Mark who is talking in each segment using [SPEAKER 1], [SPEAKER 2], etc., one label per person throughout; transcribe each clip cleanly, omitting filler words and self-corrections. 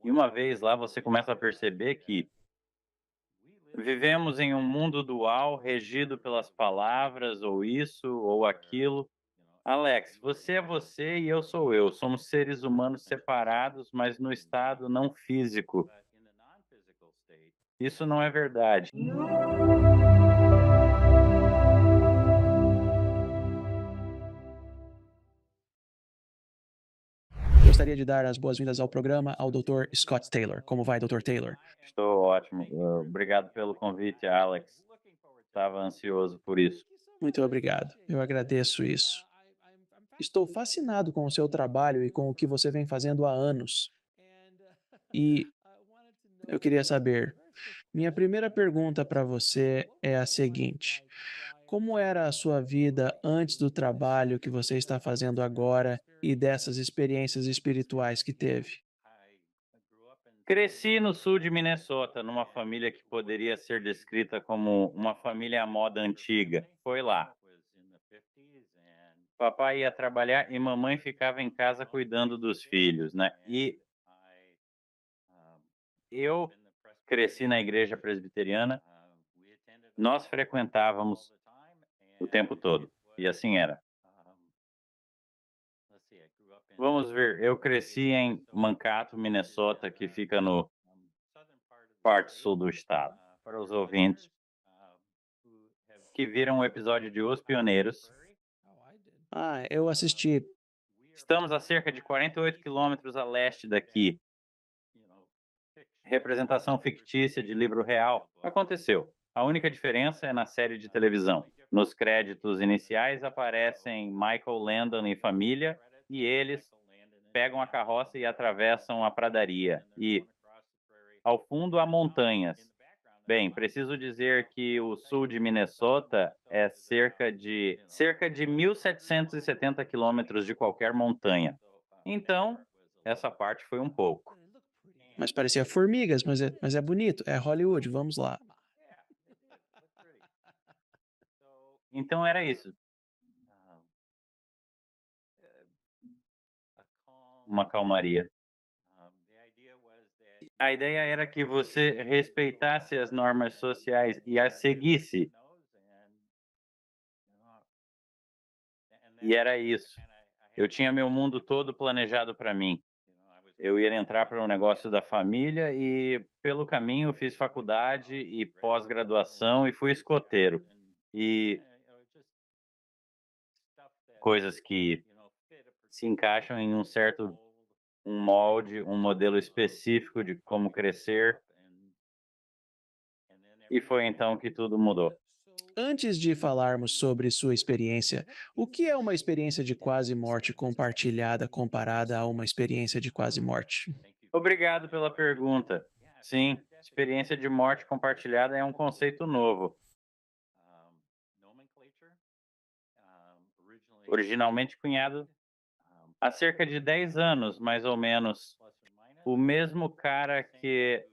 [SPEAKER 1] E uma vez lá, você começa a perceber que vivemos em um mundo dual regido pelas palavras, ou isso, ou aquilo. Alex, você é você e eu sou eu. Somos seres humanos separados, mas no estado não físico. Isso não é verdade.
[SPEAKER 2] Gostaria de dar as boas-vindas ao programa ao Dr. Scott Taylor. Como vai, Dr. Taylor?
[SPEAKER 1] Estou ótimo. Obrigado pelo convite, Alex. Estava ansioso por isso.
[SPEAKER 2] Muito obrigado. Eu agradeço isso. Estou fascinado com o seu trabalho e com o que você vem fazendo há anos. E eu queria saber, minha primeira pergunta para você é a seguinte: como era a sua vida antes do trabalho que você está fazendo agora e dessas experiências espirituais que teve?
[SPEAKER 1] Cresci no sul de Minnesota, numa família que poderia ser descrita como uma família à moda antiga. Foi lá. Papai ia trabalhar e mamãe ficava em casa cuidando dos filhos, né? E eu cresci na igreja presbiteriana, nós frequentávamos o tempo todo. E assim era. Vamos ver, eu cresci em Mankato, Minnesota, que fica no parte sul do estado. Para os ouvintes que viram o episódio de Os Pioneiros,
[SPEAKER 2] Ah, eu assisti.
[SPEAKER 1] estamos a cerca de 48 quilômetros a leste daqui. Representação fictícia de livro real. Aconteceu. A única diferença é na série de televisão. Nos créditos iniciais aparecem Michael Landon e família, e eles pegam a carroça e atravessam a pradaria. E, ao fundo, há montanhas. Bem, preciso dizer que o sul de Minnesota é cerca de 1.770 quilômetros de qualquer montanha. Então, essa parte foi um pouco.
[SPEAKER 2] Mas parecia formigas, mas é bonito. É Hollywood, vamos lá.
[SPEAKER 1] Então era isso. Uma calmaria. A ideia era que você respeitasse as normas sociais e as seguisse. E era isso. Eu tinha meu mundo todo planejado para mim. Eu ia entrar para um negócio da família e, pelo caminho, fiz faculdade e pós-graduação e fui escoteiro. E coisas que se encaixam em um certo um molde, um modelo específico de como crescer. E foi então que tudo mudou.
[SPEAKER 2] Antes de falarmos sobre sua experiência, o que é uma experiência de quase morte compartilhada comparada a uma experiência de quase morte?
[SPEAKER 1] Obrigado pela pergunta. Sim, experiência de morte compartilhada é um conceito novo. Originalmente cunhado há cerca de 10 anos, mais ou menos. O mesmo cara que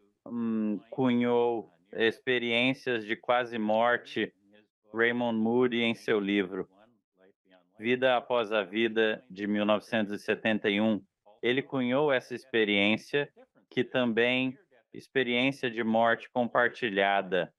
[SPEAKER 1] cunhou experiências de quase morte, Raymond Moody, em seu livro Vida Após a Vida, de 1971, ele cunhou essa experiência, que também experiência de morte compartilhada.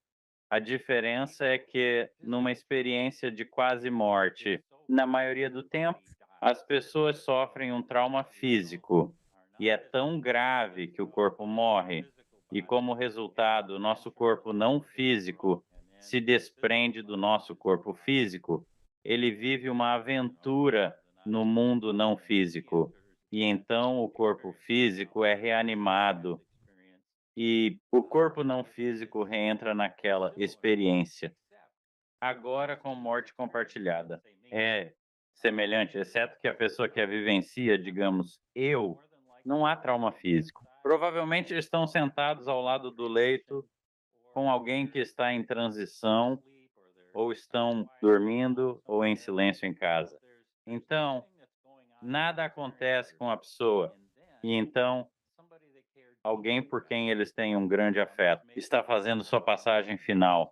[SPEAKER 1] A diferença é que, numa experiência de quase morte, na maioria do tempo, as pessoas sofrem um trauma físico e é tão grave que o corpo morre, e como resultado, nosso corpo não físico se desprende do nosso corpo físico. Ele vive uma aventura no mundo não físico, e então o corpo físico é reanimado e o corpo não físico reentra naquela experiência. Agora com morte compartilhada. É semelhante, exceto que a pessoa que a vivencia, digamos, eu, não há trauma físico. Provavelmente estão sentados ao lado do leito com alguém que está em transição, ou estão dormindo ou em silêncio em casa. Então, nada acontece com a pessoa. E então, alguém por quem eles têm um grande afeto está fazendo sua passagem final.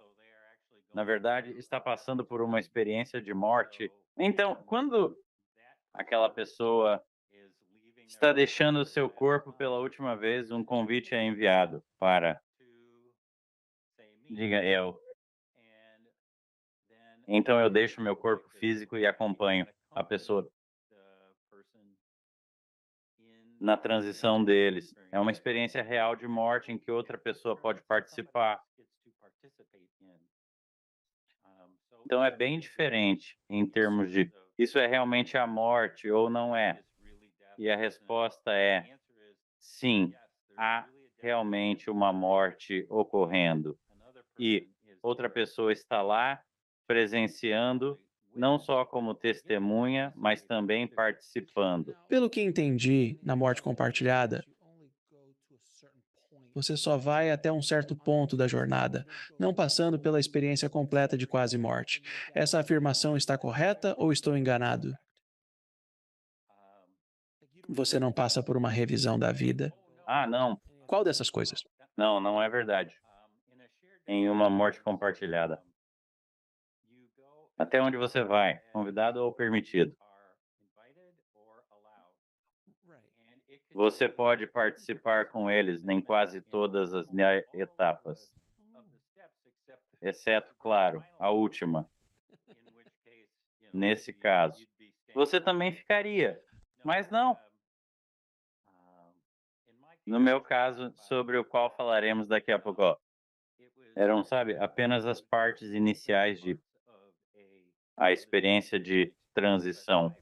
[SPEAKER 1] Na verdade, está passando por uma experiência de morte. Então, quando aquela pessoa Está deixando o seu corpo pela última vez, um convite é enviado para, diga eu. Então eu deixo meu corpo físico e acompanho a pessoa na transição deles. É uma experiência real de morte em que outra pessoa pode participar. Então é bem diferente em termos de isso é realmente a morte ou não é? E a resposta é sim, há realmente uma morte ocorrendo. E outra pessoa está lá presenciando, não só como testemunha, mas também participando.
[SPEAKER 2] Pelo que entendi, na morte compartilhada, você só vai até um certo ponto da jornada, não passando pela experiência completa de quase morte. Essa afirmação está correta ou estou enganado? Você não passa por uma revisão da vida.
[SPEAKER 1] Ah, não,
[SPEAKER 2] Qual dessas coisas?
[SPEAKER 1] não, não é verdade. Em uma morte compartilhada. Até onde você vai, convidado ou permitido? Você pode participar com eles em quase todas as etapas, exceto, claro, a última. Nesse caso, você também ficaria, mas não. No meu caso, sobre o qual falaremos daqui a pouco, ó, eram, sabe, apenas as partes iniciais de a experiência de transição.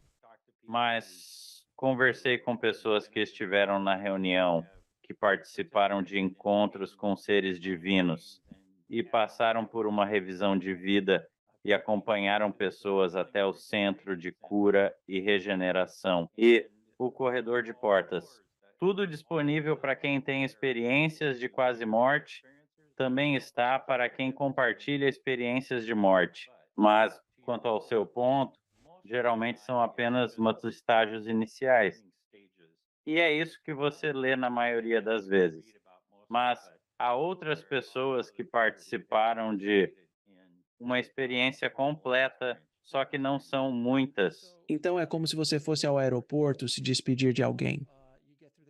[SPEAKER 1] Mas conversei com pessoas que estiveram na reunião, que participaram de encontros com seres divinos e passaram por uma revisão de vida e acompanharam pessoas até o centro de cura e regeneração e o corredor de portas. Tudo disponível para quem tem experiências de quase morte, também está para quem compartilha experiências de morte. Mas, quanto ao seu ponto, geralmente são apenas os estágios iniciais. E é isso que você lê na maioria das vezes. Mas há outras pessoas que participaram de uma experiência completa, só que não são muitas.
[SPEAKER 2] Então é como se você fosse ao aeroporto se despedir de alguém.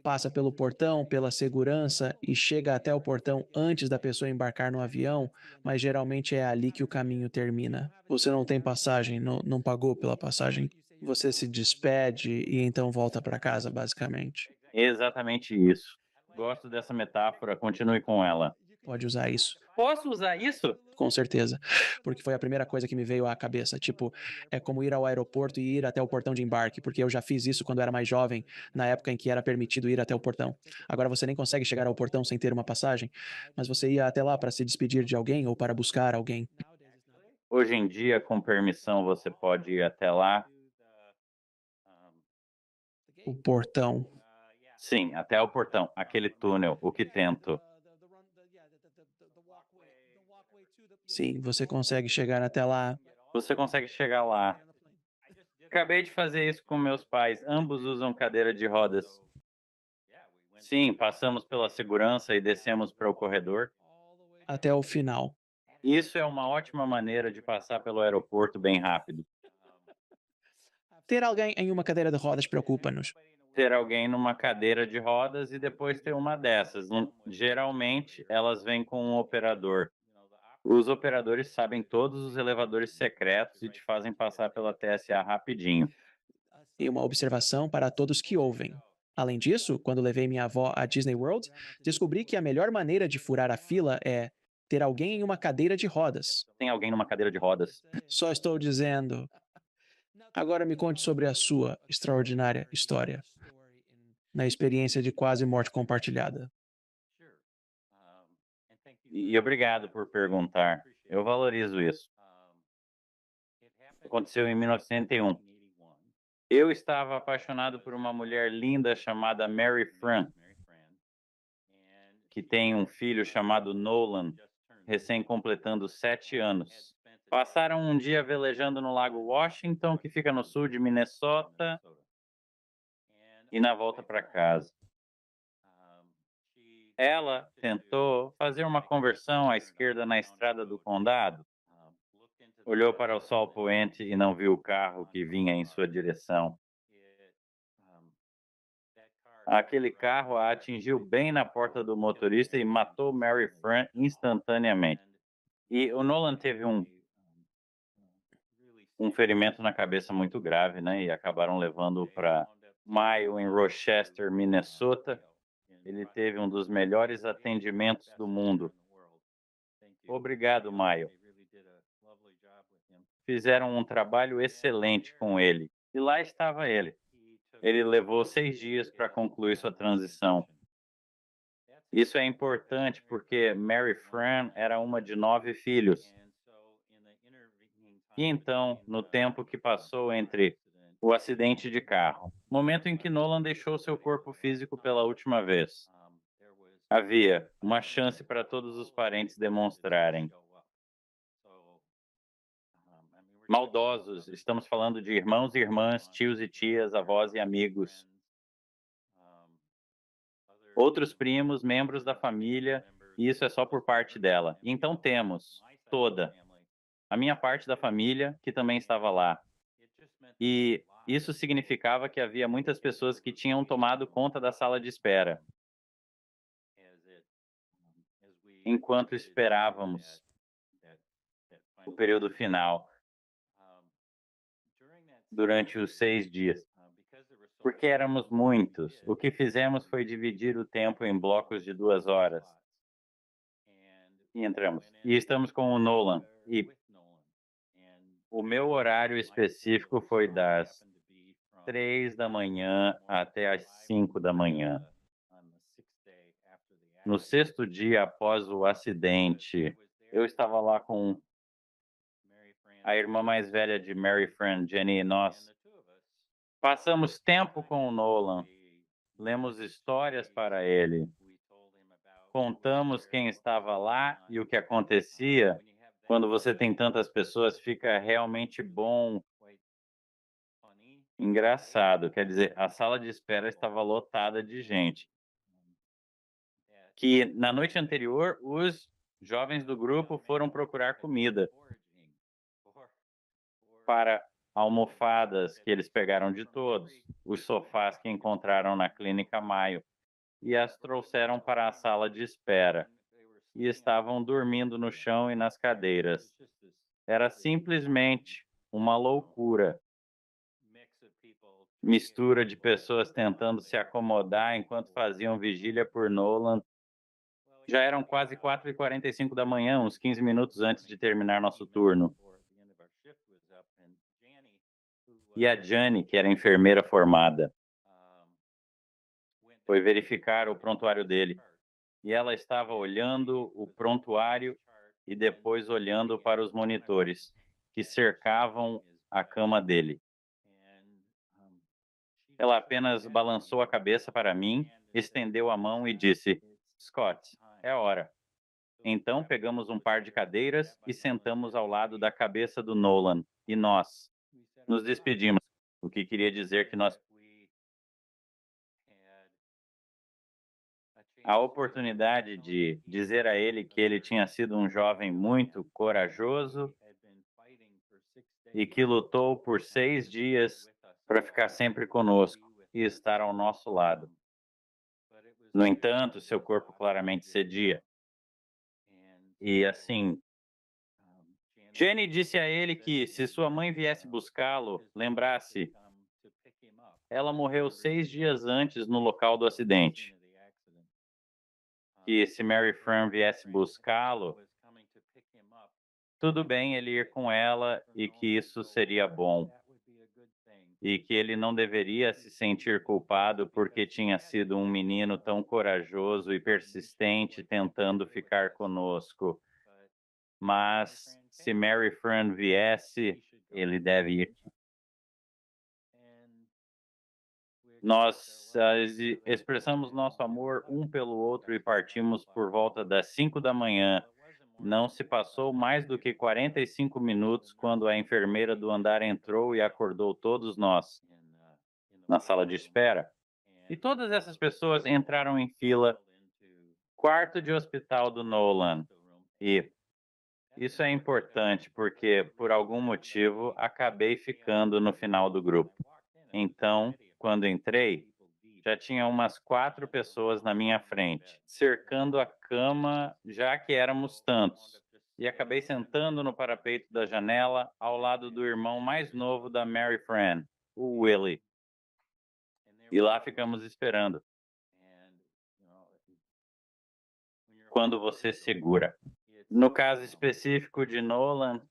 [SPEAKER 2] Passa pelo portão, pela segurança e chega até o portão antes da pessoa embarcar no avião, mas geralmente é ali que o caminho termina. Você não tem passagem, não pagou pela passagem. Você se despede e então volta para casa, basicamente.
[SPEAKER 1] Exatamente isso. Gosto dessa metáfora, continue com ela.
[SPEAKER 2] Pode usar isso.
[SPEAKER 1] Posso usar isso?
[SPEAKER 2] Com certeza. Porque foi a primeira coisa que me veio à cabeça. Tipo, é como ir ao aeroporto e ir até o portão de embarque, porque eu já fiz isso quando era mais jovem, na época em que era permitido ir até o portão. Agora você nem consegue chegar ao portão sem ter uma passagem, mas você ia até lá para se despedir de alguém ou para buscar alguém.
[SPEAKER 1] Hoje em dia, com permissão, você pode ir até lá.
[SPEAKER 2] O portão.
[SPEAKER 1] Sim, até o portão, aquele túnel, o que tento.
[SPEAKER 2] Sim, você consegue chegar até lá.
[SPEAKER 1] Você consegue chegar lá. Acabei de fazer isso com meus pais, ambos usam cadeira de rodas. Sim, passamos pela segurança e descemos para o corredor.
[SPEAKER 2] Até o final.
[SPEAKER 1] Isso é uma ótima maneira de passar pelo aeroporto bem rápido.
[SPEAKER 2] Ter alguém em uma cadeira de rodas preocupa-nos.
[SPEAKER 1] Ter alguém numa cadeira de rodas e depois ter uma dessas. Geralmente, elas vêm com um operador. Os operadores sabem todos os elevadores secretos e te fazem passar pela TSA rapidinho.
[SPEAKER 2] E uma observação para todos que ouvem. Além disso, quando levei minha avó à Disney World, descobri que a melhor maneira de furar a fila é ter alguém em uma cadeira de rodas.
[SPEAKER 1] Tem alguém numa cadeira de rodas.
[SPEAKER 2] Só estou dizendo. Agora me conte sobre a sua extraordinária história na experiência de quase morte compartilhada.
[SPEAKER 1] E obrigado por perguntar. Eu valorizo isso. Aconteceu em 1981. Eu estava apaixonado por uma mulher linda chamada Mary Fran, que tem um filho chamado Nolan, recém-completando 7 anos. Passaram um dia velejando no Lago Washington, que fica no sul de Minnesota, e na volta para casa. Ela tentou fazer uma conversão à esquerda na estrada do condado. Olhou para o sol poente e não viu o carro que vinha em sua direção. Aquele carro a atingiu bem na porta do motorista e matou Mary Fran instantaneamente. E o Nolan teve um ferimento na cabeça muito grave, né? E acabaram levando-o para Mayo, em Rochester, Minnesota. Ele teve um dos melhores atendimentos do mundo. Obrigado, Mayo. Fizeram um trabalho excelente com ele. E lá estava ele. Ele levou 6 dias para concluir sua transição. Isso é importante porque Mary Fran era uma de 9 filhos. E então, no tempo que passou entre o acidente de carro, momento em que Nolan deixou seu corpo físico pela última vez, havia uma chance para todos os parentes demonstrarem. Maldosos, estamos falando de irmãos e irmãs, tios e tias, avós e amigos. Outros primos, membros da família, e isso é só por parte dela. E então temos toda a minha parte da família, que também estava lá. E isso significava que havia muitas pessoas que tinham tomado conta da sala de espera, enquanto esperávamos o período final, durante os 6 dias. Porque éramos muitos, o que fizemos foi dividir o tempo em blocos de 2 horas. E entramos. E estamos com o Nolan. E o meu horário específico foi das 3 da manhã até as 5 da manhã. No 6º dia após o acidente, eu estava lá com a irmã mais velha de Mary Fran, Jenny, e nós passamos tempo com o Nolan, lemos histórias para ele, contamos quem estava lá e o que acontecia. Quando você tem tantas pessoas, fica realmente bom, engraçado. Quer dizer, a sala de espera estava lotada de gente. Que na noite anterior, os jovens do grupo foram procurar comida para almofadas que eles pegaram de todos, os sofás que encontraram na Clínica Mayo, e as trouxeram para a sala de espera. E estavam dormindo no chão e nas cadeiras. Era simplesmente uma loucura. Mistura de pessoas tentando se acomodar enquanto faziam vigília por Nolan. Já eram quase 4h45 da manhã, uns 15 minutos antes de terminar nosso turno. E a Jane, que era enfermeira formada, foi verificar o prontuário dele. E ela estava olhando o prontuário e depois olhando para os monitores que cercavam a cama dele. Ela apenas balançou a cabeça para mim, estendeu a mão e disse: Scott, é hora. Então pegamos um par de cadeiras e sentamos ao lado da cabeça do Nolan, e nós nos despedimos, o que queria dizer que nós a oportunidade de dizer a ele que ele tinha sido um jovem muito corajoso e que lutou por 6 dias para ficar sempre conosco e estar ao nosso lado. No entanto, seu corpo claramente cedia. E assim, Jenny disse a ele que se sua mãe viesse buscá-lo, lembrasse, ela morreu 6 dias antes no local do acidente. Que se Mary Fran viesse buscá-lo, tudo bem ele ir com ela e que isso seria bom. E que ele não deveria se sentir culpado porque tinha sido um menino tão corajoso e persistente tentando ficar conosco. Mas se Mary Fran viesse, ele deve ir. Nós expressamos nosso amor um pelo outro e partimos por volta das 5 da manhã. Não se passou mais do que 45 minutos quando a enfermeira do andar entrou e acordou todos nós na sala de espera. E todas essas pessoas entraram em fila, quarto de hospital do Nolan. E isso é importante porque, por algum motivo, acabei ficando no final do grupo. Então, quando entrei, Já tinha umas 4 pessoas na minha frente, cercando a cama, já que éramos tantos. E acabei sentando no parapeito da janela, ao lado do irmão mais novo da Mary Fran, o Willie. E lá ficamos esperando. Quando você segura. No caso específico de Nolan,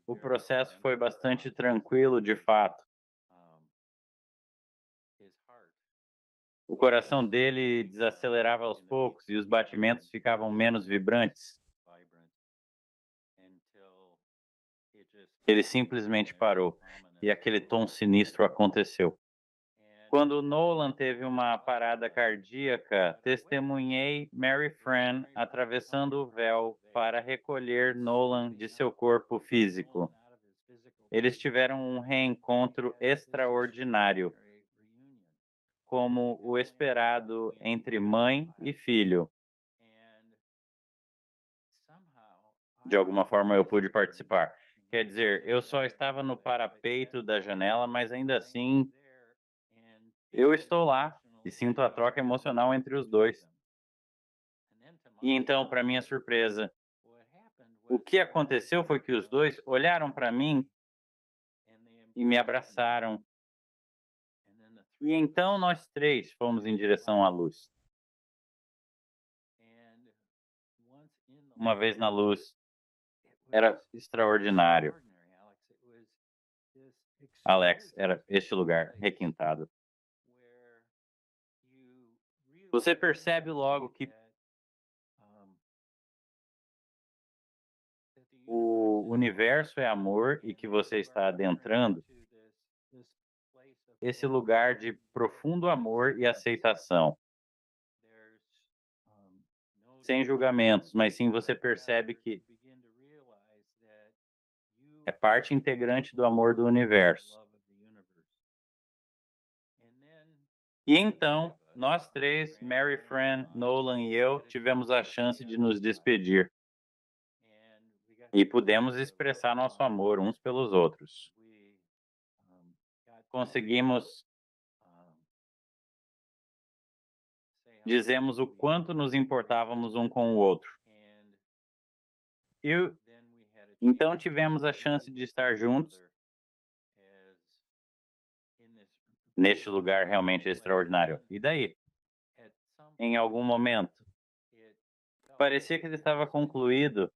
[SPEAKER 1] o processo foi bastante tranquilo, de fato. O coração dele desacelerava aos poucos e os batimentos ficavam menos vibrantes. Ele simplesmente parou e aquele tom sinistro aconteceu. Quando Nolan teve uma parada cardíaca, testemunhei Mary Fran atravessando o véu para recolher Nolan de seu corpo físico. Eles tiveram um reencontro extraordinário, como o esperado entre mãe e filho. De alguma forma eu pude participar. Quer dizer, eu só estava no parapeito da janela, mas ainda assim eu estou lá e sinto a troca emocional entre os dois. E então, para minha surpresa, o que aconteceu foi que os dois olharam para mim e me abraçaram. E então nós três fomos em direção à luz. Uma vez na luz, era extraordinário. Alex, era este lugar requintado. Você percebe logo que o universo é amor e que você está adentrando esse lugar de profundo amor e aceitação. Sem julgamentos, mas sim você percebe que é parte integrante do amor do universo. E então, nós três, Mary Fran, Nolan e eu, tivemos a chance de nos despedir. E pudemos expressar nosso amor uns pelos outros. Conseguimos dizemos o quanto nos importávamos um com o outro. E então tivemos a chance de estar juntos neste lugar realmente extraordinário. E daí? Em algum momento, parecia que ele estava concluído.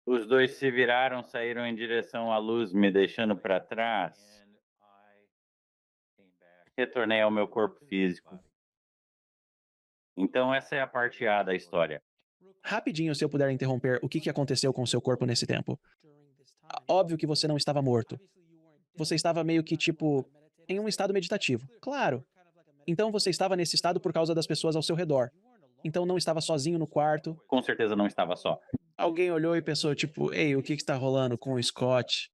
[SPEAKER 1] Os dois se viraram, saíram em direção à luz, me deixando para trás. Retornei ao meu corpo físico. Então essa é a parte A da história.
[SPEAKER 2] Rapidinho, se eu puder interromper, o que aconteceu com o seu corpo nesse tempo? Óbvio que você não estava morto. Você estava meio que, tipo, em um estado meditativo. Claro. Então você estava nesse estado por causa das pessoas ao seu redor. Então não estava sozinho no quarto.
[SPEAKER 1] Com certeza não estava só.
[SPEAKER 2] Alguém olhou e pensou, tipo, ei, o que está rolando com o Scott?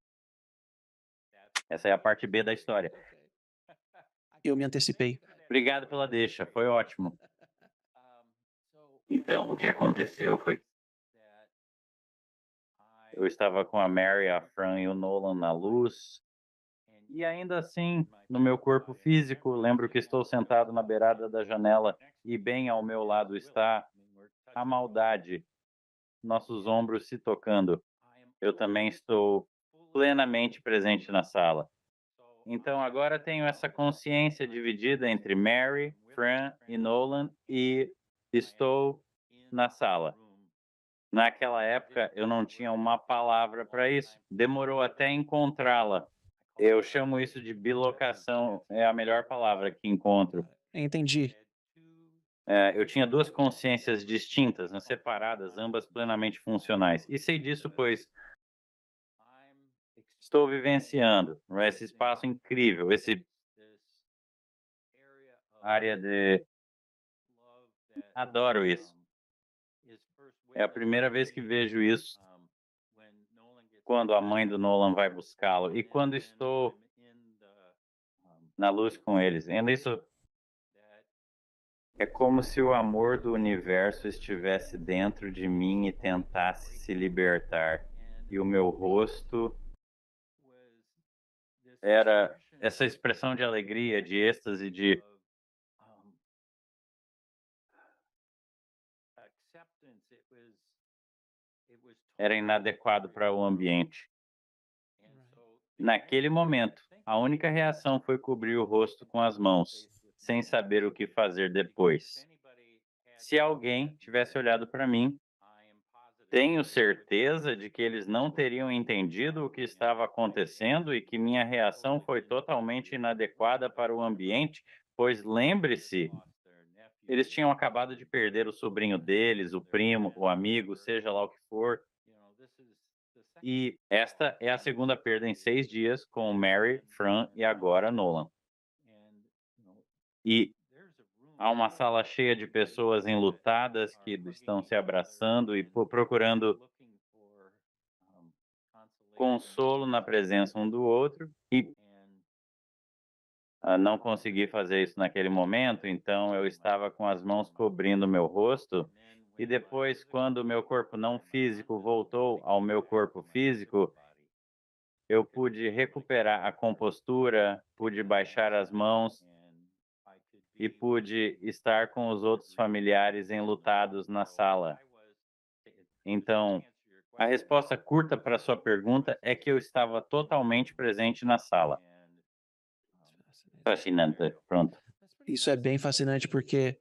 [SPEAKER 1] Essa é a parte B da história.
[SPEAKER 2] Eu me antecipei.
[SPEAKER 1] Obrigado pela deixa, foi ótimo. Então, o que aconteceu foi eu estava com a Mary, a Fran e o Nolan na luz. E ainda assim, no meu corpo físico, lembro que estou sentado na beirada da janela e bem ao meu lado está a maldade, nossos ombros se tocando. Eu também estou plenamente presente na sala. Então agora tenho essa consciência dividida entre Mary, Fran e Nolan e estou na sala. Naquela época eu não tinha uma palavra para isso. Demorou até encontrá-la. Eu chamo isso de bilocação, é a melhor palavra que encontro.
[SPEAKER 2] Entendi.
[SPEAKER 1] Eu tinha duas consciências distintas, né, separadas, ambas plenamente funcionais. E sei disso pois estou vivenciando esse espaço incrível, esse área de... Adoro isso. É a primeira vez que vejo isso quando a mãe do Nolan vai buscá-lo e quando estou na luz com eles. Ainda isso é como se o amor do universo estivesse dentro de mim e tentasse se libertar. E o meu rosto era essa expressão de alegria, de êxtase, de era inadequado para o ambiente. Naquele momento, a única reação foi cobrir o rosto com as mãos, sem saber o que fazer depois. Se alguém tivesse olhado para mim, tenho certeza de que eles não teriam entendido o que estava acontecendo e que minha reação foi totalmente inadequada para o ambiente, pois lembre-se, eles tinham acabado de perder o sobrinho deles, o primo, o amigo, seja lá o que for. E esta é a segunda perda em 6 dias com Mary, Fran e agora Nolan. E há uma sala cheia de pessoas enlutadas que estão se abraçando e procurando consolo na presença um do outro. E não consegui fazer isso naquele momento, então eu estava com as mãos cobrindo meu rosto. E depois, quando o meu corpo não físico voltou ao meu corpo físico, eu pude recuperar a compostura, pude baixar as mãos e pude estar com os outros familiares enlutados na sala. Então, a resposta curta para sua pergunta é que eu estava totalmente presente na sala. Fascinante, pronto.
[SPEAKER 2] Isso é bem fascinante porque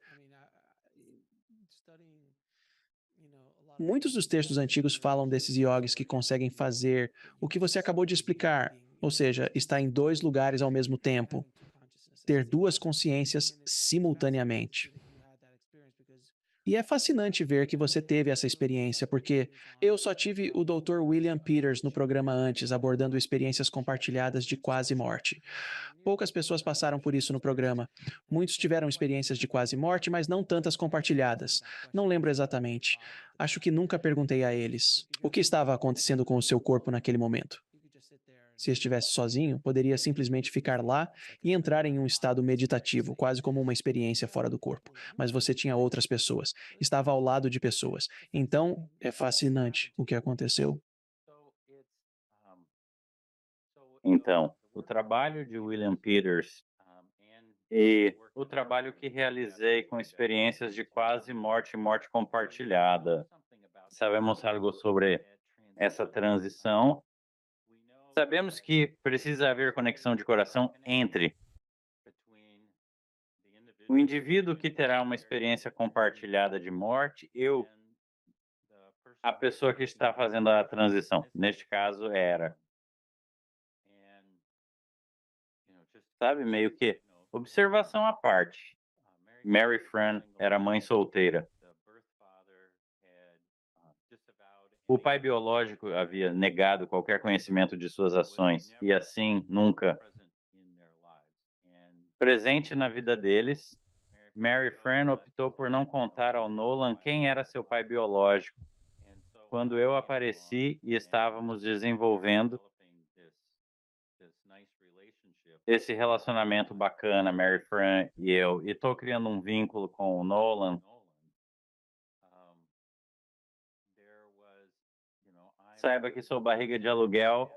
[SPEAKER 2] muitos dos textos antigos falam desses yogis que conseguem fazer o que você acabou de explicar, ou seja, estar em dois lugares ao mesmo tempo, ter duas consciências simultaneamente. E é fascinante ver que você teve essa experiência, porque eu só tive o Dr. William Peters no programa antes, abordando experiências compartilhadas de quase morte. Poucas pessoas passaram por isso no programa. Muitos tiveram experiências de quase morte, mas não tantas compartilhadas. Não lembro exatamente. Acho que nunca perguntei a eles o que estava acontecendo com o seu corpo naquele momento. Se estivesse sozinho, poderia simplesmente ficar lá e entrar em um estado meditativo, quase como uma experiência fora do corpo. Mas você tinha outras pessoas, estava ao lado de pessoas. Então, é fascinante o que aconteceu.
[SPEAKER 1] Então, o trabalho de William Peters e o trabalho que realizei com experiências de quase morte e morte compartilhada. Sabemos algo sobre essa transição. Sabemos que precisa haver conexão de coração entre o indivíduo que terá uma experiência compartilhada de morte e a pessoa que está fazendo a transição. Neste caso, era, sabe, meio que observação à parte. Mary Fran era mãe solteira. O pai biológico havia negado qualquer conhecimento de suas ações e assim nunca presente na vida deles. Mary Fran optou por não contar ao Nolan quem era seu pai biológico. Quando eu apareci e estávamos desenvolvendo esse relacionamento bacana, Mary Fran e eu, e estou criando um vínculo com o Nolan, saiba que sou barriga de aluguel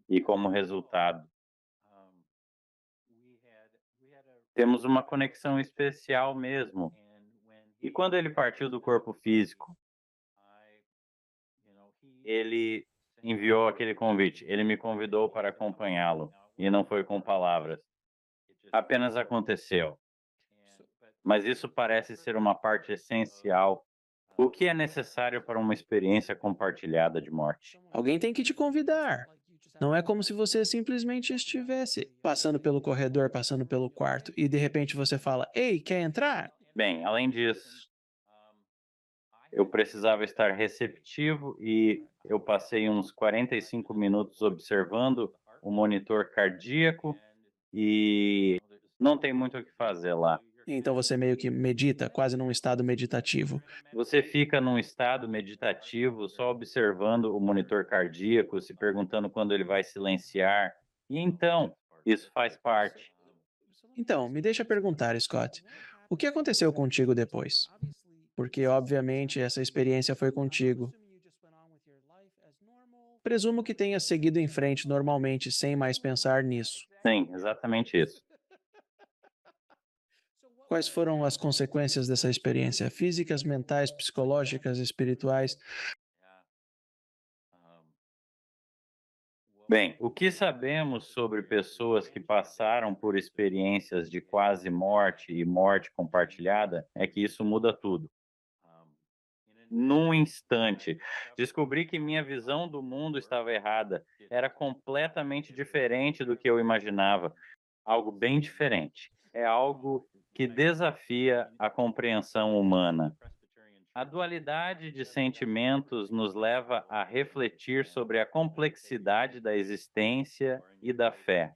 [SPEAKER 1] e, como resultado, temos uma conexão especial mesmo. E quando ele partiu do corpo físico, ele enviou aquele convite. Ele me convidou para acompanhá-lo. E não foi com palavras. Apenas aconteceu. Mas isso parece ser uma parte essencial. O que é necessário para uma experiência compartilhada de morte?
[SPEAKER 2] Alguém tem que te convidar. Não é como se você simplesmente estivesse passando pelo corredor, passando pelo quarto, e de repente você fala: Ei, quer entrar?
[SPEAKER 1] Bem, além disso, eu precisava estar receptivo e eu passei uns 45 minutos observando o monitor cardíaco e não tem muito o que fazer lá.
[SPEAKER 2] Então você meio que medita, quase num estado meditativo.
[SPEAKER 1] Você fica num estado meditativo, só observando o monitor cardíaco, se perguntando quando ele vai silenciar. E então, isso faz parte.
[SPEAKER 2] Então, me deixa perguntar, Scott, o que aconteceu contigo depois? Porque, obviamente, essa experiência foi contigo. Presumo que tenha seguido em frente normalmente sem mais pensar nisso.
[SPEAKER 1] Sim, exatamente isso.
[SPEAKER 2] Quais foram as consequências dessa experiência? Físicas, mentais, psicológicas, espirituais?
[SPEAKER 1] Bem, o que sabemos sobre pessoas que passaram por experiências de quase morte e morte compartilhada é que isso muda tudo. Num instante, descobri que minha visão do mundo estava errada. Era completamente diferente do que eu imaginava. Algo bem diferente. É algo que desafia a compreensão humana. A dualidade de sentimentos nos leva a refletir sobre a complexidade da existência e da fé.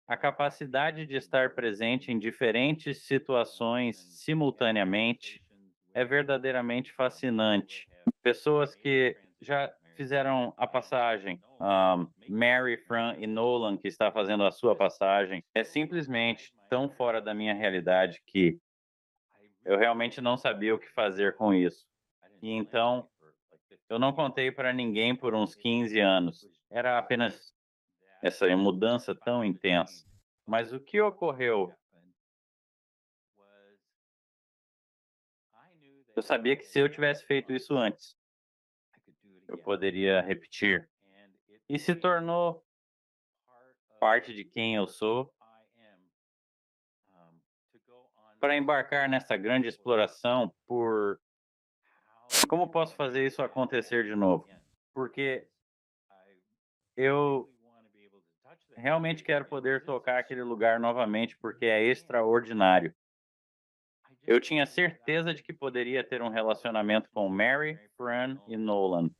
[SPEAKER 1] A capacidade de estar presente em diferentes situações simultaneamente é verdadeiramente fascinante. Pessoas que já fizeram a passagem, Mary, Fran e Nolan, que está fazendo a sua passagem, é simplesmente tão fora da minha realidade que eu realmente não sabia o que fazer com isso. E então, eu não contei para ninguém por uns 15 anos. Era apenas essa mudança tão intensa. Mas o que ocorreu? Eu sabia que se eu tivesse feito isso antes, eu poderia repetir. E se tornou parte de quem eu sou para embarcar nessa grande exploração por como posso fazer isso acontecer de novo. Porque eu realmente quero poder tocar aquele lugar novamente, porque é extraordinário. Eu tinha certeza de que poderia ter um relacionamento com Mary, Fran e Nolan,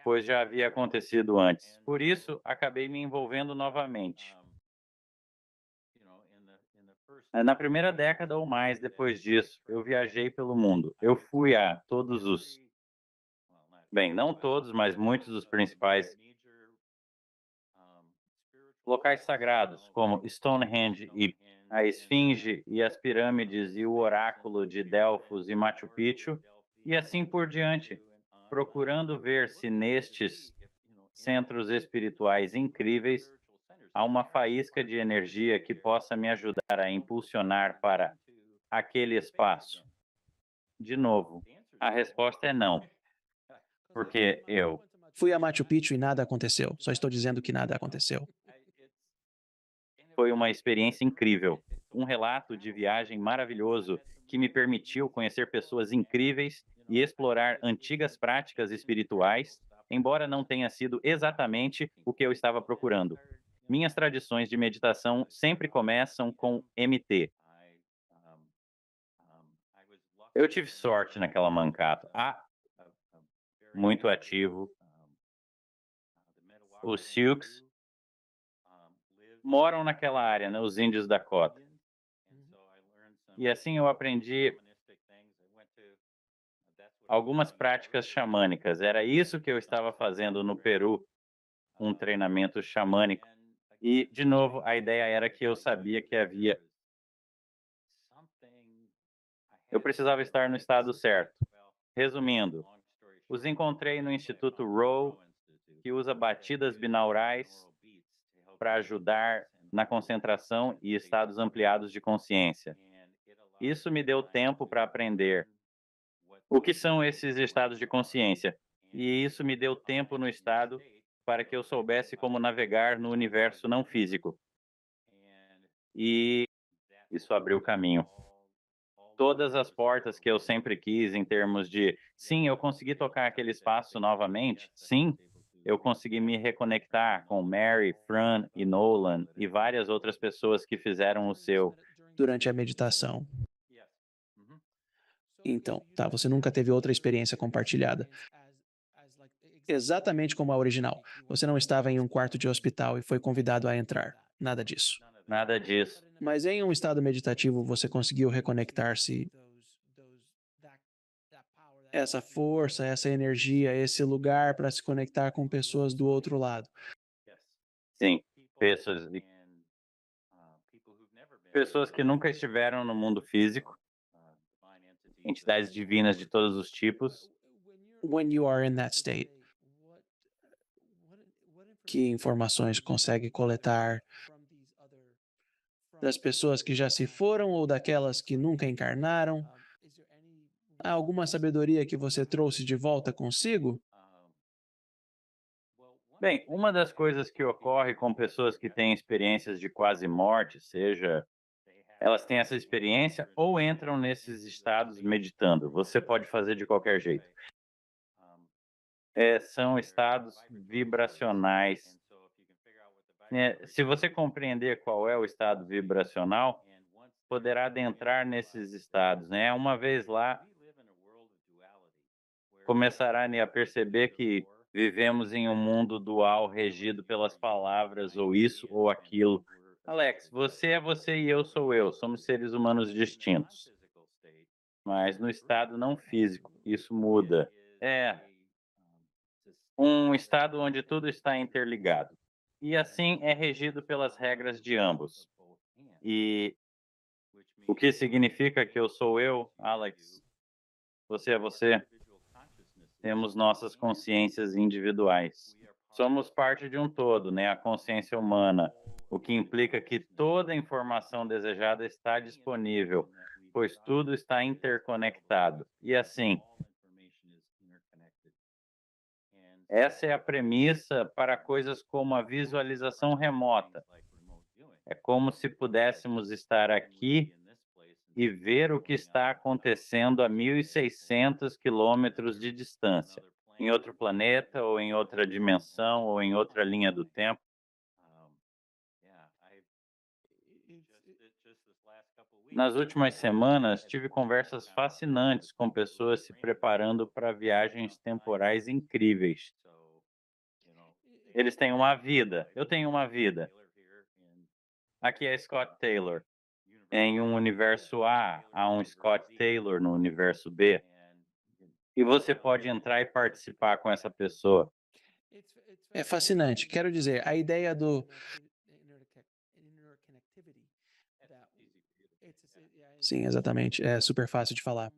[SPEAKER 1] pois já havia acontecido antes. Por isso, acabei me envolvendo novamente. Na primeira década ou mais depois disso, eu viajei pelo mundo. Eu fui a todos os, bem, não todos, mas muitos dos principais locais sagrados, como Stonehenge e a Esfinge e as pirâmides e o oráculo de Delfos e Machu Picchu, e assim por diante, procurando ver se nestes centros espirituais incríveis há uma faísca de energia que possa me ajudar a impulsionar para aquele espaço. De novo, a resposta é não, porque eu
[SPEAKER 2] Fui a Machu Picchu e nada aconteceu. Só estou dizendo que nada aconteceu.
[SPEAKER 1] foi uma experiência incrível, um relato de viagem maravilhoso que me permitiu conhecer pessoas incríveis e explorar antigas práticas espirituais, embora não tenha sido exatamente o que eu estava procurando. Minhas tradições de meditação sempre começam com MT. Eu tive sorte naquela mancata. Muito ativo. Os Sioux moram naquela área, né, os índios Dakota. E assim eu aprendi algumas práticas xamânicas. Era isso que eu estava fazendo no Peru, um treinamento xamânico. E, de novo, a ideia era que eu sabia que havia. Eu precisava estar no estado certo. Resumindo, os encontrei no Instituto Rowe, que usa batidas binaurais para ajudar na concentração e estados ampliados de consciência. Isso me deu tempo para aprender o que são esses estados de consciência. E isso me deu tempo no estado para que eu soubesse como navegar no universo não físico. E isso abriu o caminho. Todas as portas que eu sempre quis em termos de, sim, eu consegui tocar aquele espaço novamente, sim, eu consegui me reconectar com Mary, Fran e Nolan e várias outras pessoas que fizeram o seu.
[SPEAKER 2] Durante a meditação. Então, tá, você nunca teve outra experiência compartilhada. Exatamente como a original. Você não estava em um quarto de hospital e foi convidado a entrar. Nada disso.
[SPEAKER 1] Nada disso.
[SPEAKER 2] Mas em um estado meditativo você conseguiu reconectar-se essa força, essa energia, esse lugar para se conectar com pessoas do outro lado.
[SPEAKER 1] Sim, pessoas que nunca estiveram no mundo físico, entidades divinas de todos os tipos.
[SPEAKER 2] when you are in that state, que informações consegue coletar das pessoas que já se foram ou daquelas que nunca encarnaram? Há alguma sabedoria que você trouxe de volta consigo?
[SPEAKER 1] Bem, uma das coisas que ocorre com pessoas que têm experiências de quase morte, seja elas têm essa experiência ou entram nesses estados meditando. Você pode fazer de qualquer jeito. São estados vibracionais. Se você compreender qual é o estado vibracional, poderá adentrar nesses estados, né? Uma vez lá, começará, né, a perceber que vivemos em um mundo dual regido pelas palavras ou isso ou aquilo. Alex, você é você e eu sou eu. Somos seres humanos distintos, mas no estado não físico, isso muda. É um estado onde tudo está interligado. E assim é regido pelas regras de ambos. E o que significa que eu sou eu, Alex, você é você, temos nossas consciências individuais. Somos parte de um todo, né? A consciência humana, o que implica que toda a informação desejada está disponível, pois tudo está interconectado. E assim, essa é a premissa para coisas como a visualização remota. É como se pudéssemos estar aqui e ver o que está acontecendo a 1.600 quilômetros de distância, em outro planeta, ou em outra dimensão, ou em outra linha do tempo. Nas últimas semanas, tive conversas fascinantes com pessoas se preparando para viagens temporais incríveis. Eles têm uma vida, eu tenho uma vida. Aqui é Scott Taylor. Em um universo A, há um Scott Taylor no universo B. E você pode entrar e participar com essa pessoa.
[SPEAKER 2] É fascinante. Quero dizer, a ideia do. Sim, exatamente. É super fácil de falar.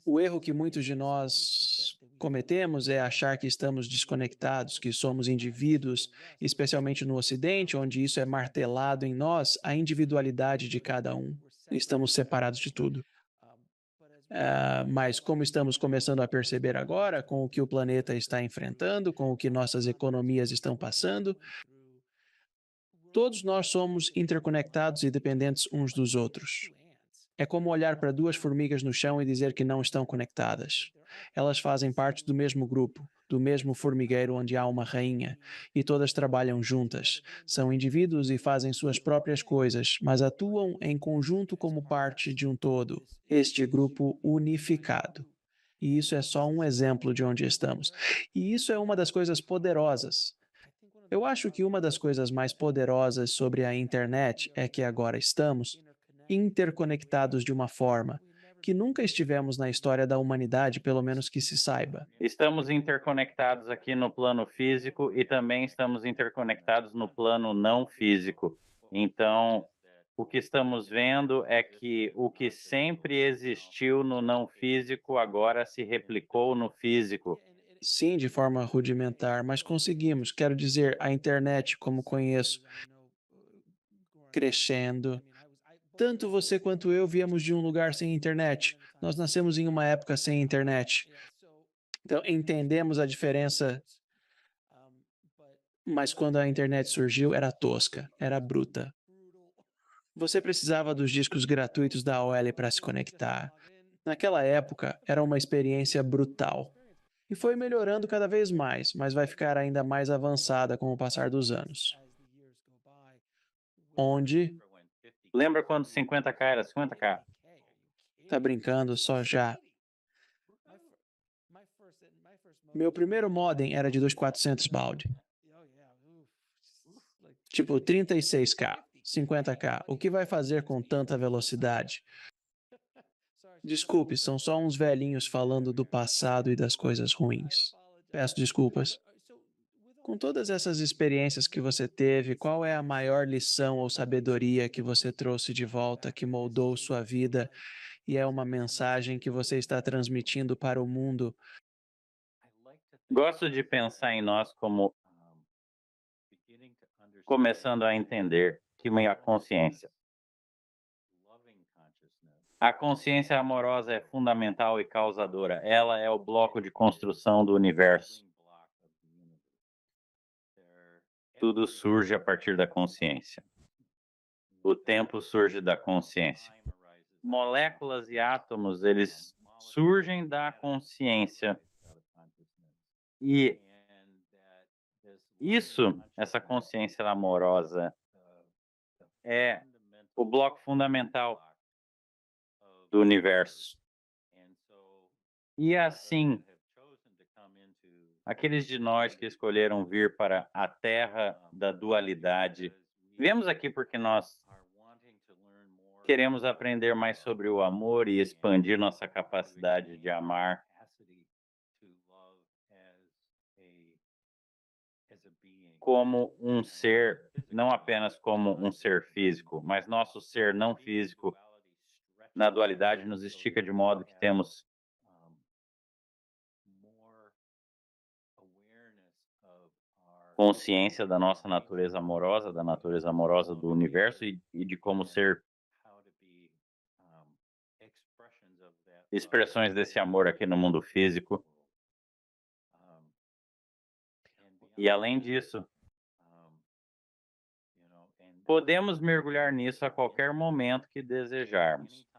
[SPEAKER 2] O erro que muitos de nós cometemos é achar que estamos desconectados, que somos indivíduos, especialmente no Ocidente, onde isso é martelado em nós, a individualidade de cada um. Estamos separados de tudo. Mas como estamos começando a perceber agora, com o que o planeta está enfrentando, com o que nossas economias estão passando, todos nós somos interconectados e dependentes uns dos outros. É como olhar para duas formigas no chão e dizer que não estão conectadas. Elas fazem parte do mesmo grupo, do mesmo formigueiro onde há uma rainha, e todas trabalham juntas. São indivíduos e fazem suas próprias coisas, mas atuam em conjunto como parte de um todo, este grupo unificado. E isso é só um exemplo de onde estamos. E isso é uma das coisas poderosas. Eu acho que uma das coisas mais poderosas sobre a internet é que agora estamos interconectados de uma forma que nunca estivemos na história da humanidade, pelo menos que se saiba.
[SPEAKER 1] Estamos interconectados aqui no plano físico e também estamos interconectados no plano não físico. Então, o que estamos vendo é que o que sempre existiu no não físico agora se replicou no físico.
[SPEAKER 2] Sim, de forma rudimentar, mas conseguimos. Quero dizer, a internet, como conheço, crescendo. Tanto você quanto eu viemos de um lugar sem internet. Nós nascemos em uma época sem internet. Então, entendemos a diferença, mas quando a internet surgiu, era tosca, era bruta. Você precisava dos discos gratuitos da AOL para se conectar. Naquela época, era uma experiência brutal. E foi melhorando cada vez mais, mas vai ficar ainda mais avançada com o passar dos anos. Onde,
[SPEAKER 1] Lembra quando 50K era 50K?
[SPEAKER 2] tá brincando, só já. Meu primeiro modem era de 2400 baud. Tipo 36K, 50K. O que vai fazer com tanta velocidade? Desculpe, são só uns velhinhos falando do passado e das coisas ruins. Peço desculpas. Com todas essas experiências que você teve, qual é a maior lição ou sabedoria que você trouxe de volta, que moldou sua vida e é uma mensagem que você está transmitindo para o mundo?
[SPEAKER 1] Gosto de pensar em nós como começando a entender que a consciência. A consciência amorosa é fundamental e causadora. Ela é o bloco de construção do universo. Tudo surge a partir da consciência. O tempo surge da consciência. Moléculas e átomos, eles surgem da consciência. E essa consciência amorosa, é o bloco fundamental do universo. E assim, aqueles de nós que escolheram vir para a terra da dualidade, viemos aqui porque nós queremos aprender mais sobre o amor e expandir nossa capacidade de amar como um ser, não apenas como um ser físico, mas nosso ser não físico na dualidade nos estica de modo que temos consciência da nossa natureza amorosa, da natureza amorosa do universo e de como ser expressões desse amor aqui no mundo físico. E além disso, podemos mergulhar nisso a qualquer momento que desejarmos.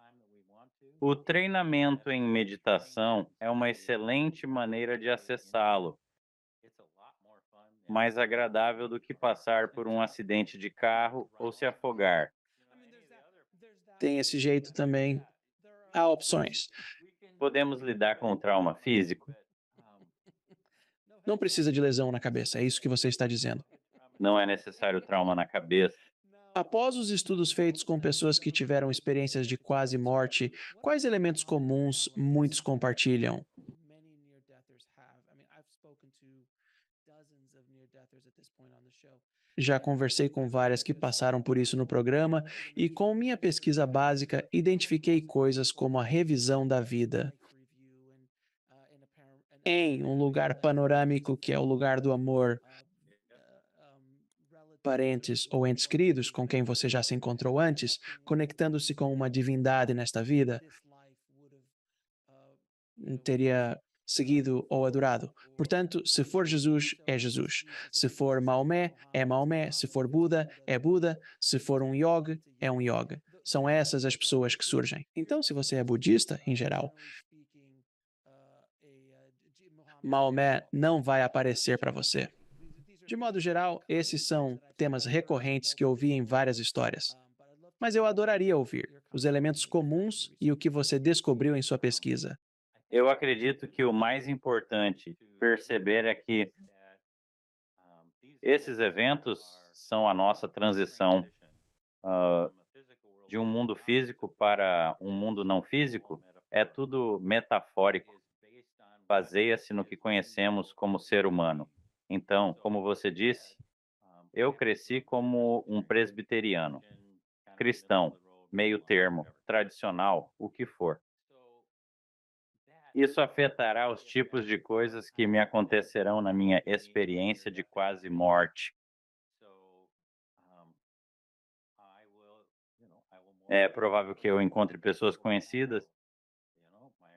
[SPEAKER 1] O treinamento em meditação é uma excelente maneira de acessá-lo, mais agradável do que passar por um acidente de carro ou se afogar.
[SPEAKER 2] Tem esse jeito também. Há opções.
[SPEAKER 1] Podemos lidar com o trauma físico?
[SPEAKER 2] Não precisa de lesão na cabeça, é isso que você está dizendo.
[SPEAKER 1] Não é necessário trauma na cabeça.
[SPEAKER 2] Após os estudos feitos com pessoas que tiveram experiências de quase morte, quais elementos comuns muitos compartilham? Já conversei com várias que passaram por isso no programa e, com minha pesquisa básica, identifiquei coisas como a revisão da vida. Em um lugar panorâmico que é o lugar do amor, parentes ou entes queridos com quem você já se encontrou antes, conectando-se com uma divindade nesta vida, teria seguido ou adorado. Portanto, se for Jesus, é Jesus. Se for Maomé, é Maomé. Se for Buda, é Buda. Se for um yogi, é um yogi. São essas as pessoas que surgem. Então, se você é budista, em geral, Maomé não vai aparecer para você. De modo geral, esses são temas recorrentes que ouvi em várias histórias. Mas eu adoraria ouvir os elementos comuns e o que você descobriu em sua pesquisa.
[SPEAKER 1] Eu acredito que o mais importante perceber é que esses eventos são a nossa transição de um mundo físico para um mundo não físico. É tudo metafórico, baseia-se no que conhecemos como ser humano. Então, como você disse, eu cresci como um presbiteriano, cristão, meio termo, tradicional, o que for. Isso afetará os tipos de coisas que me acontecerão na minha experiência de quase morte. É provável que eu encontre pessoas conhecidas,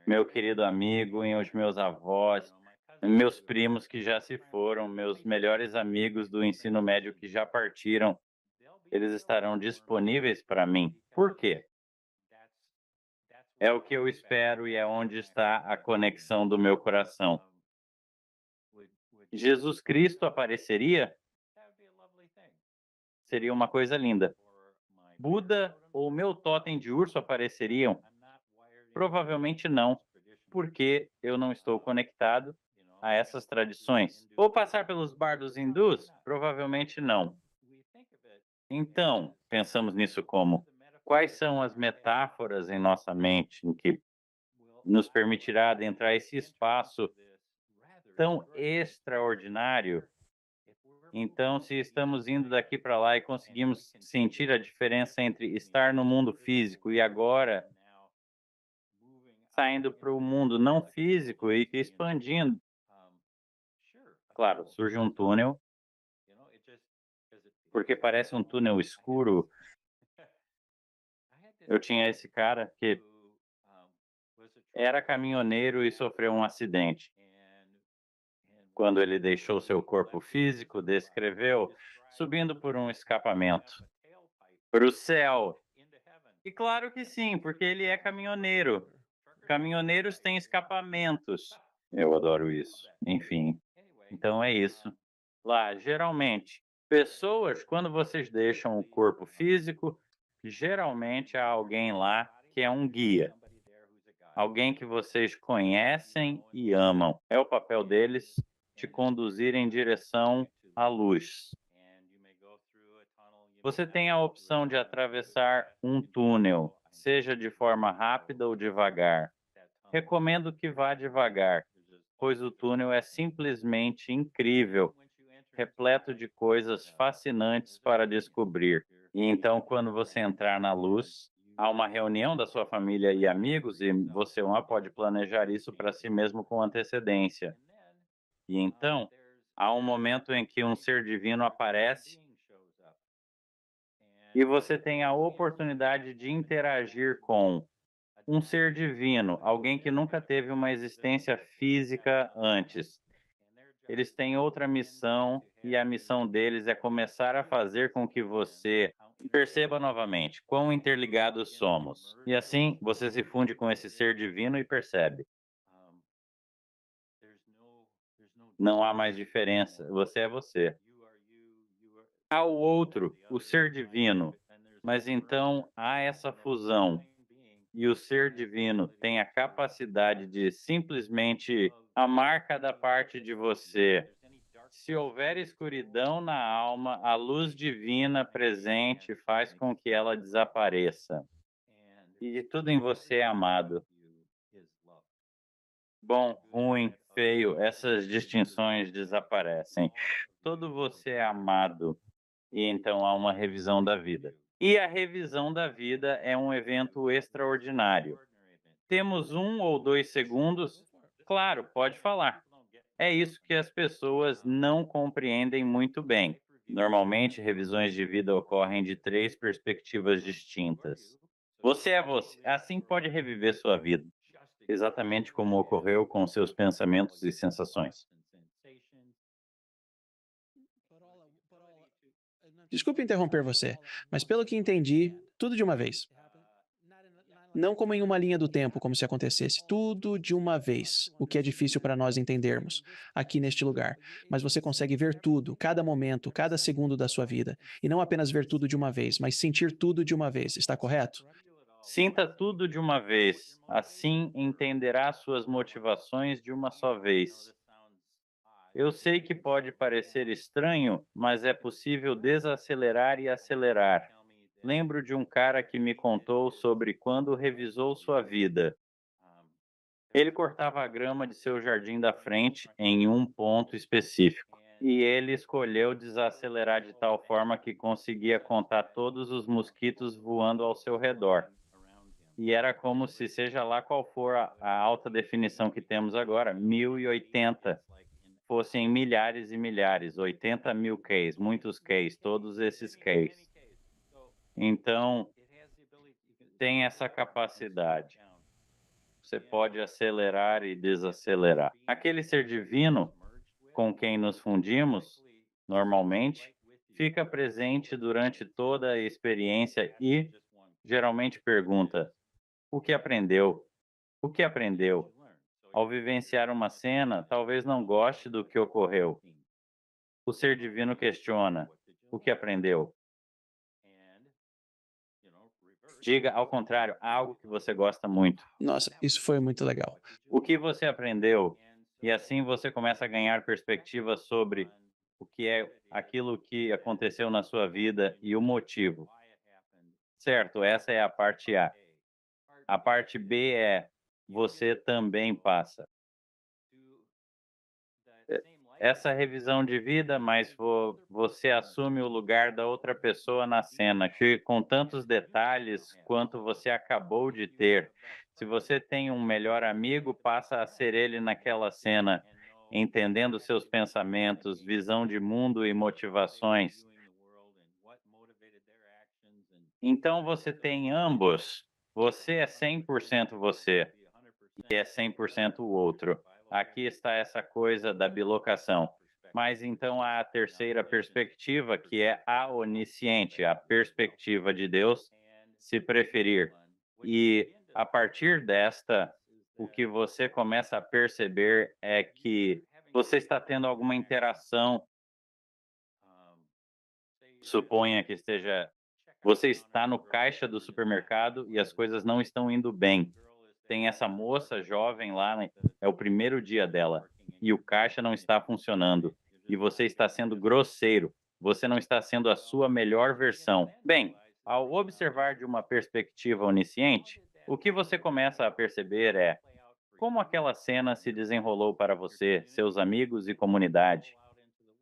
[SPEAKER 1] meu querido amigo, e os meus avós, meus primos que já se foram, meus melhores amigos do ensino médio que já partiram, eles estarão disponíveis para mim. Por quê? É o que eu espero e é onde está a conexão do meu coração. Jesus Cristo apareceria? Seria uma coisa linda. Buda ou meu totem de urso apareceriam? Provavelmente não, porque eu não estou conectado a essas tradições. Ou passar pelos bardos hindus? Provavelmente não. Então, pensamos nisso como: quais são as metáforas em nossa mente em que nos permitirá adentrar esse espaço tão extraordinário Então, se estamos indo daqui para lá e conseguimos sentir a diferença entre estar no mundo físico e agora saindo para o mundo não físico e expandindo, claro, surge um túnel, porque parece um túnel escuro. Eu tinha esse cara que era caminhoneiro e sofreu um acidente. Quando ele deixou seu corpo físico, descreveu subindo por um escapamento para o céu. E claro que sim, porque ele é caminhoneiro. Caminhoneiros têm escapamentos. Eu adoro isso. Enfim, então é isso. Lá, geralmente, pessoas, quando vocês deixam o corpo físico, geralmente há alguém lá que é um guia. Alguém que vocês conhecem e amam. É o papel deles te conduzir em direção à luz. Você tem a opção de atravessar um túnel, seja de forma rápida ou devagar. Recomendo que vá devagar, pois o túnel é simplesmente incrível, repleto de coisas fascinantes para descobrir. E então, quando você entrar na luz, há uma reunião da sua família e amigos, e você pode planejar isso para si mesmo com antecedência. E então, há um momento em que um ser divino aparece e você tem a oportunidade de interagir com um ser divino, alguém que nunca teve uma existência física antes. Eles têm outra missão e a missão deles é começar a fazer com que você perceba novamente quão interligados somos. E assim você se funde com esse ser divino e percebe. Não há mais diferença. Você é você. Há o outro, o ser divino. Mas então há essa fusão. E o ser divino tem a capacidade de simplesmente amar cada parte de você. Se houver escuridão na alma, a luz divina presente faz com que ela desapareça. E de tudo em você é amado. Bom, ruim, feio, essas distinções desaparecem. Todo você é amado. E então há uma revisão da vida. E a revisão da vida é um evento extraordinário. Temos 1 ou 2 segundos? Claro, pode falar. É isso que as pessoas não compreendem muito bem. Normalmente, revisões de vida ocorrem de 3 perspectivas distintas. Você é você, assim pode reviver sua vida, exatamente como ocorreu com seus pensamentos e sensações.
[SPEAKER 2] Desculpe interromper você, mas pelo que entendi, tudo de uma vez. Não como em uma linha do tempo, como se acontecesse. Tudo de uma vez, o que é difícil para nós entendermos aqui neste lugar. Mas você consegue ver tudo, cada momento, cada segundo da sua vida. E não apenas ver tudo de uma vez, mas sentir tudo de uma vez. Está correto?
[SPEAKER 1] Sinta tudo de uma vez, assim entenderá suas motivações de uma só vez. Eu sei que pode parecer estranho, mas é possível desacelerar e acelerar. Lembro de um cara que me contou sobre quando revisou sua vida. Ele cortava a grama de seu jardim da frente em um ponto específico. E ele escolheu desacelerar de tal forma que conseguia contar todos os mosquitos voando ao seu redor. E era como se, seja lá qual for a alta definição que temos agora, 1080, fossem milhares e milhares, 80 mil Ks, muitos Ks, todos esses Ks. Então, tem essa capacidade. Você pode acelerar e desacelerar. Aquele ser divino com quem nos fundimos, normalmente, fica presente durante toda a experiência e geralmente pergunta: o que aprendeu? O que aprendeu? Ao vivenciar uma cena, talvez não goste do que ocorreu. O ser divino questiona: o que aprendeu? Diga, ao contrário, algo que você gosta muito.
[SPEAKER 2] Nossa, isso foi muito legal.
[SPEAKER 1] O que você aprendeu? E assim você começa a ganhar perspectiva sobre o que é aquilo que aconteceu na sua vida e o motivo. Certo, essa é a parte A. A parte B é: você também passa. essa revisão de vida, mas você assume o lugar da outra pessoa na cena, que com tantos detalhes quanto você acabou de ter. Se você tem um melhor amigo, passa a ser ele naquela cena, entendendo seus pensamentos, visão de mundo e motivações. Então você tem ambos. Você é 100% você e é 100% o outro. Aqui está essa coisa da bilocação. Mas então há a terceira perspectiva, que é a onisciente, a perspectiva de Deus, se preferir. E a partir desta, o que você começa a perceber é que você está tendo alguma interação. Suponha que esteja. Você está no caixa do supermercado e as coisas não estão indo bem. Tem essa moça jovem lá, né, é o primeiro dia dela, e o caixa não está funcionando, e você está sendo grosseiro, você não está sendo a sua melhor versão. Bem, ao observar de uma perspectiva onisciente, o que você começa a perceber é como aquela cena se desenrolou para você, seus amigos e comunidade,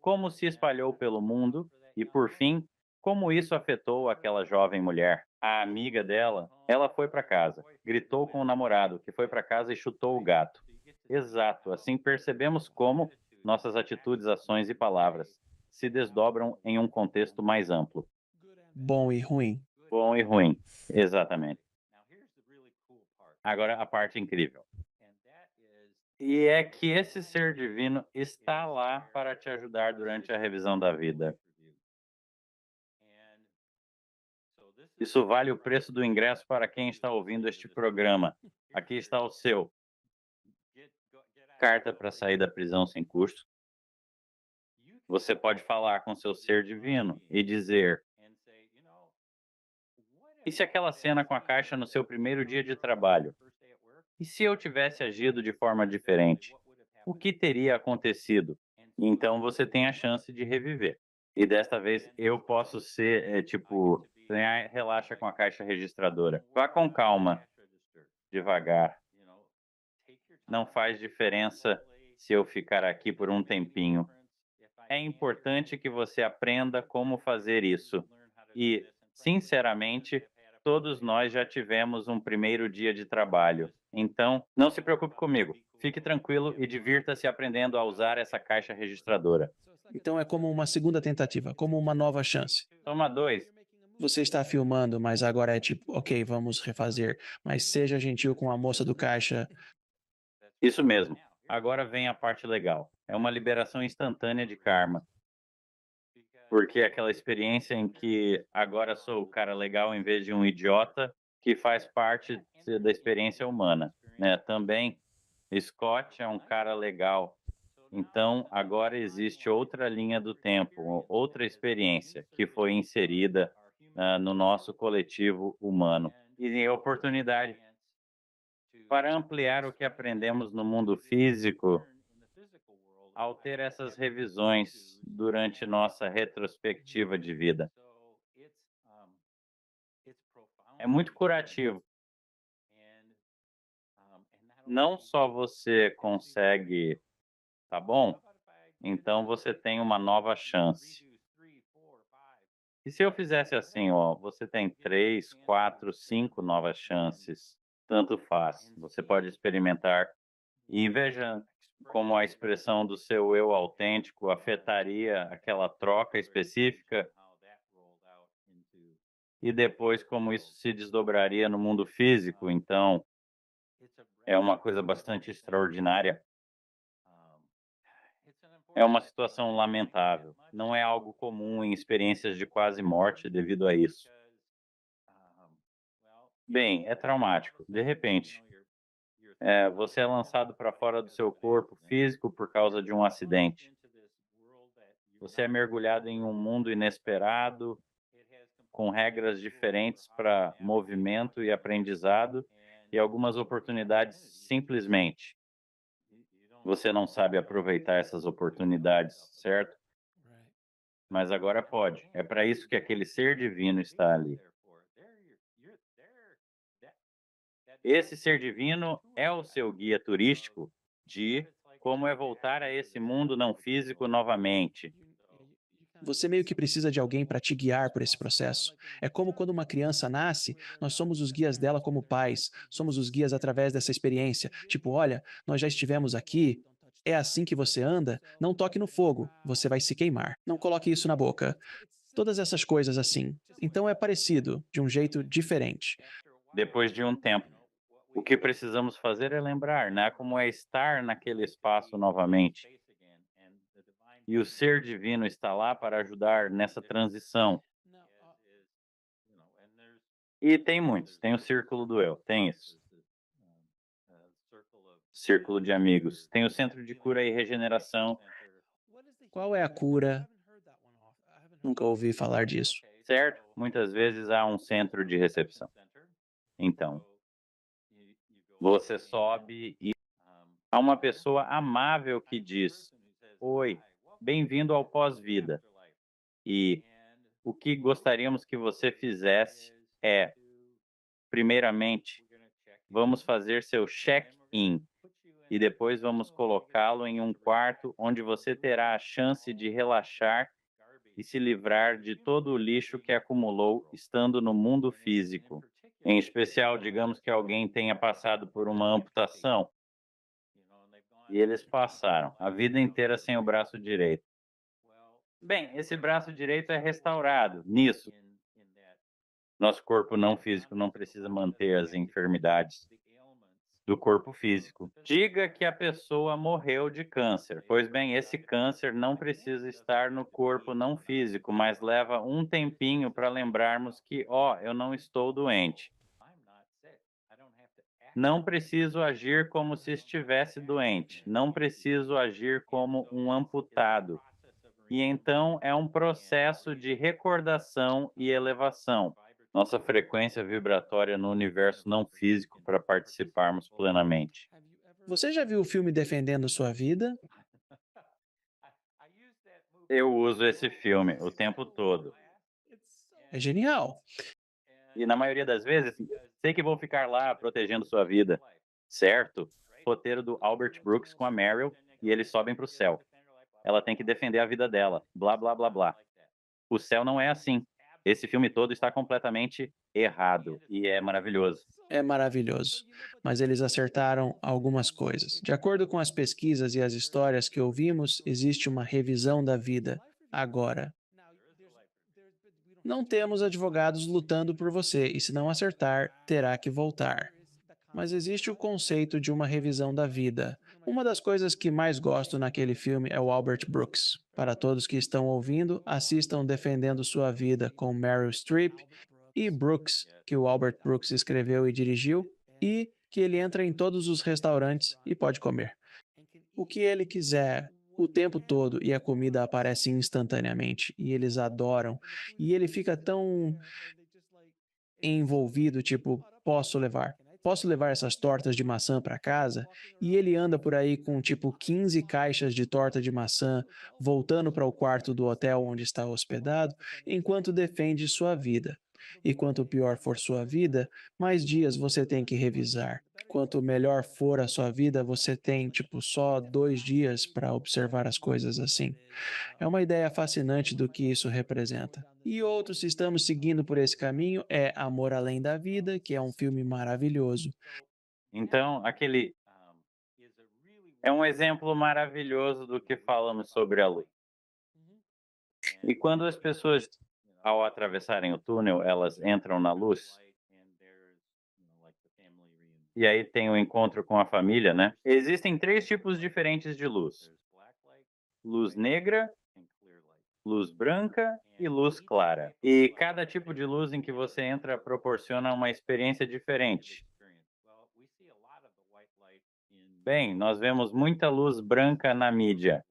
[SPEAKER 1] como se espalhou pelo mundo e, por fim, como isso afetou aquela jovem mulher. A amiga dela, ela foi para casa, gritou com o namorado, que foi para casa e chutou o gato. Exato, assim percebemos como nossas atitudes, ações e palavras se desdobram em um contexto mais amplo.
[SPEAKER 2] Bom e ruim.
[SPEAKER 1] Bom e ruim, exatamente. Agora a parte incrível. E é que esse ser divino está lá para te ajudar durante a revisão da vida. Isso vale o preço do ingresso para quem está ouvindo este programa. Aqui está o seu. Carta para sair da prisão sem custo. Você pode falar com seu ser divino e dizer: e se aquela cena com a caixa no seu primeiro dia de trabalho? E se eu tivesse agido de forma diferente? O que teria acontecido? Então você tem a chance de reviver. E desta vez eu posso ser, tipo, relaxa com a caixa registradora. Vá com calma, devagar. Não faz diferença se eu ficar aqui por um tempinho. É importante que você aprenda como fazer isso. E, sinceramente, todos nós já tivemos um primeiro dia de trabalho. Então, não se preocupe comigo. Fique tranquilo e divirta-se aprendendo a usar essa caixa registradora.
[SPEAKER 2] Então é como uma segunda tentativa, como uma nova chance.
[SPEAKER 1] Toma dois.
[SPEAKER 2] Você está filmando, mas agora é tipo, ok, vamos refazer, mas seja gentil com a moça do caixa.
[SPEAKER 1] Isso mesmo. Agora vem a parte legal. É uma liberação instantânea de karma. Porque é aquela experiência em que agora sou o cara legal em vez de um idiota, que faz parte da experiência humana, né? Também Scott é um cara legal. Então, agora existe outra linha do tempo, outra experiência que foi inserida no nosso coletivo humano. E a oportunidade para ampliar o que aprendemos no mundo físico ao ter essas revisões durante nossa retrospectiva de vida. É muito curativo. Não só você consegue, tá bom? Então você tem uma nova chance. E se eu fizesse assim, ó, você tem 3, 4, 5 novas chances, tanto faz. Você pode experimentar e veja como a expressão do seu eu autêntico afetaria aquela troca específica e depois como isso se desdobraria no mundo físico. Então, é uma coisa bastante extraordinária. É uma situação lamentável. Não é algo comum em experiências de quase morte devido a isso. Bem, é traumático. De repente, você é lançado para fora do seu corpo físico por causa de um acidente. Você é mergulhado em um mundo inesperado, com regras diferentes para movimento e aprendizado, e algumas oportunidades simplesmente. Você não sabe aproveitar essas oportunidades, certo? Mas agora pode. É para isso que aquele ser divino está ali. Esse ser divino é o seu guia turístico de como é voltar a esse mundo não físico novamente.
[SPEAKER 2] Você meio que precisa de alguém para te guiar por esse processo. É como quando uma criança nasce, nós somos os guias dela como pais, somos os guias através dessa experiência. Tipo, olha, nós já estivemos aqui, é assim que você anda? Não toque no fogo, você vai se queimar. Não coloque isso na boca. Todas essas coisas assim. Então é parecido, de um jeito diferente.
[SPEAKER 1] Depois de um tempo, o que precisamos fazer é lembrar, né, como é estar naquele espaço novamente. E o ser divino está lá para ajudar nessa transição. E tem muitos, tem o círculo do eu, tem isso. Círculo de amigos, tem o centro de cura e regeneração,
[SPEAKER 2] Qual é a cura? Nunca ouvi falar disso.
[SPEAKER 1] certo? Muitas vezes há um centro de recepção. Então, você sobe e há uma pessoa amável que diz: Oi, bem-vindo ao pós-vida. E o que gostaríamos que você fizesse é, primeiramente, vamos fazer seu check-in e depois vamos colocá-lo em um quarto onde você terá a chance de relaxar e se livrar de todo o lixo que acumulou estando no mundo físico. Em especial, digamos que alguém tenha passado por uma amputação e eles passaram a vida inteira sem o braço direito. Bem, esse braço direito é restaurado. Nisso, nosso corpo não físico não precisa manter as enfermidades do corpo físico. Diga que a pessoa morreu de câncer. Pois bem, esse câncer não precisa estar no corpo não físico, mas leva um tempinho para lembrarmos que, ó, eu não estou doente. Não preciso agir como se estivesse doente. Não preciso agir como um amputado. E então é um processo de recordação e elevação. Nossa frequência vibratória no universo não físico para participarmos plenamente.
[SPEAKER 2] Você já viu o filme Defendendo Sua Vida?
[SPEAKER 1] Eu uso esse filme o tempo todo.
[SPEAKER 2] É genial.
[SPEAKER 1] E na maioria das vezes, sei que vou ficar lá protegendo sua vida, certo? Roteiro do Albert Brooks com a Meryl e eles sobem para o céu. Ela tem que defender a vida dela, blá blá blá blá. O céu não é assim. Esse filme todo está completamente errado e é maravilhoso.
[SPEAKER 2] É maravilhoso. Mas eles acertaram algumas coisas. De acordo com as pesquisas e as histórias que ouvimos, existe uma revisão da vida agora. Não temos advogados lutando por você, e se não acertar, terá que voltar. Mas existe o conceito de uma revisão da vida. Uma das coisas que mais gosto naquele filme é o Albert Brooks. Para todos que estão ouvindo, assistam Defendendo Sua Vida com Meryl Streep e Brooks, que o Albert Brooks escreveu e dirigiu, e que ele entra em todos os restaurantes e pode comer o que ele quiser o tempo todo e a comida aparece instantaneamente e eles adoram. E ele fica tão envolvido, tipo, posso levar. Posso levar essas tortas de maçã para casa? E ele anda por aí com tipo 15 caixas de torta de maçã, voltando para o quarto do hotel onde está hospedado, enquanto defende sua vida. E quanto pior for sua vida, mais dias você tem que revisar. Quanto melhor for a sua vida, você tem, tipo, só 2 dias para observar as coisas assim. É uma ideia fascinante do que isso representa. E outro, se estamos seguindo por esse caminho, é Amor Além da Vida, que é um filme maravilhoso.
[SPEAKER 1] Então, aquele é um exemplo maravilhoso do que falamos sobre a luz. E quando as pessoas, ao atravessarem o túnel, elas entram na luz, e aí tem o encontro com a família, né? Existem três tipos diferentes de luz: luz negra, luz branca e luz clara. E cada tipo de luz em que você entra proporciona uma experiência diferente. Bem, nós vemos muita luz branca na mídia.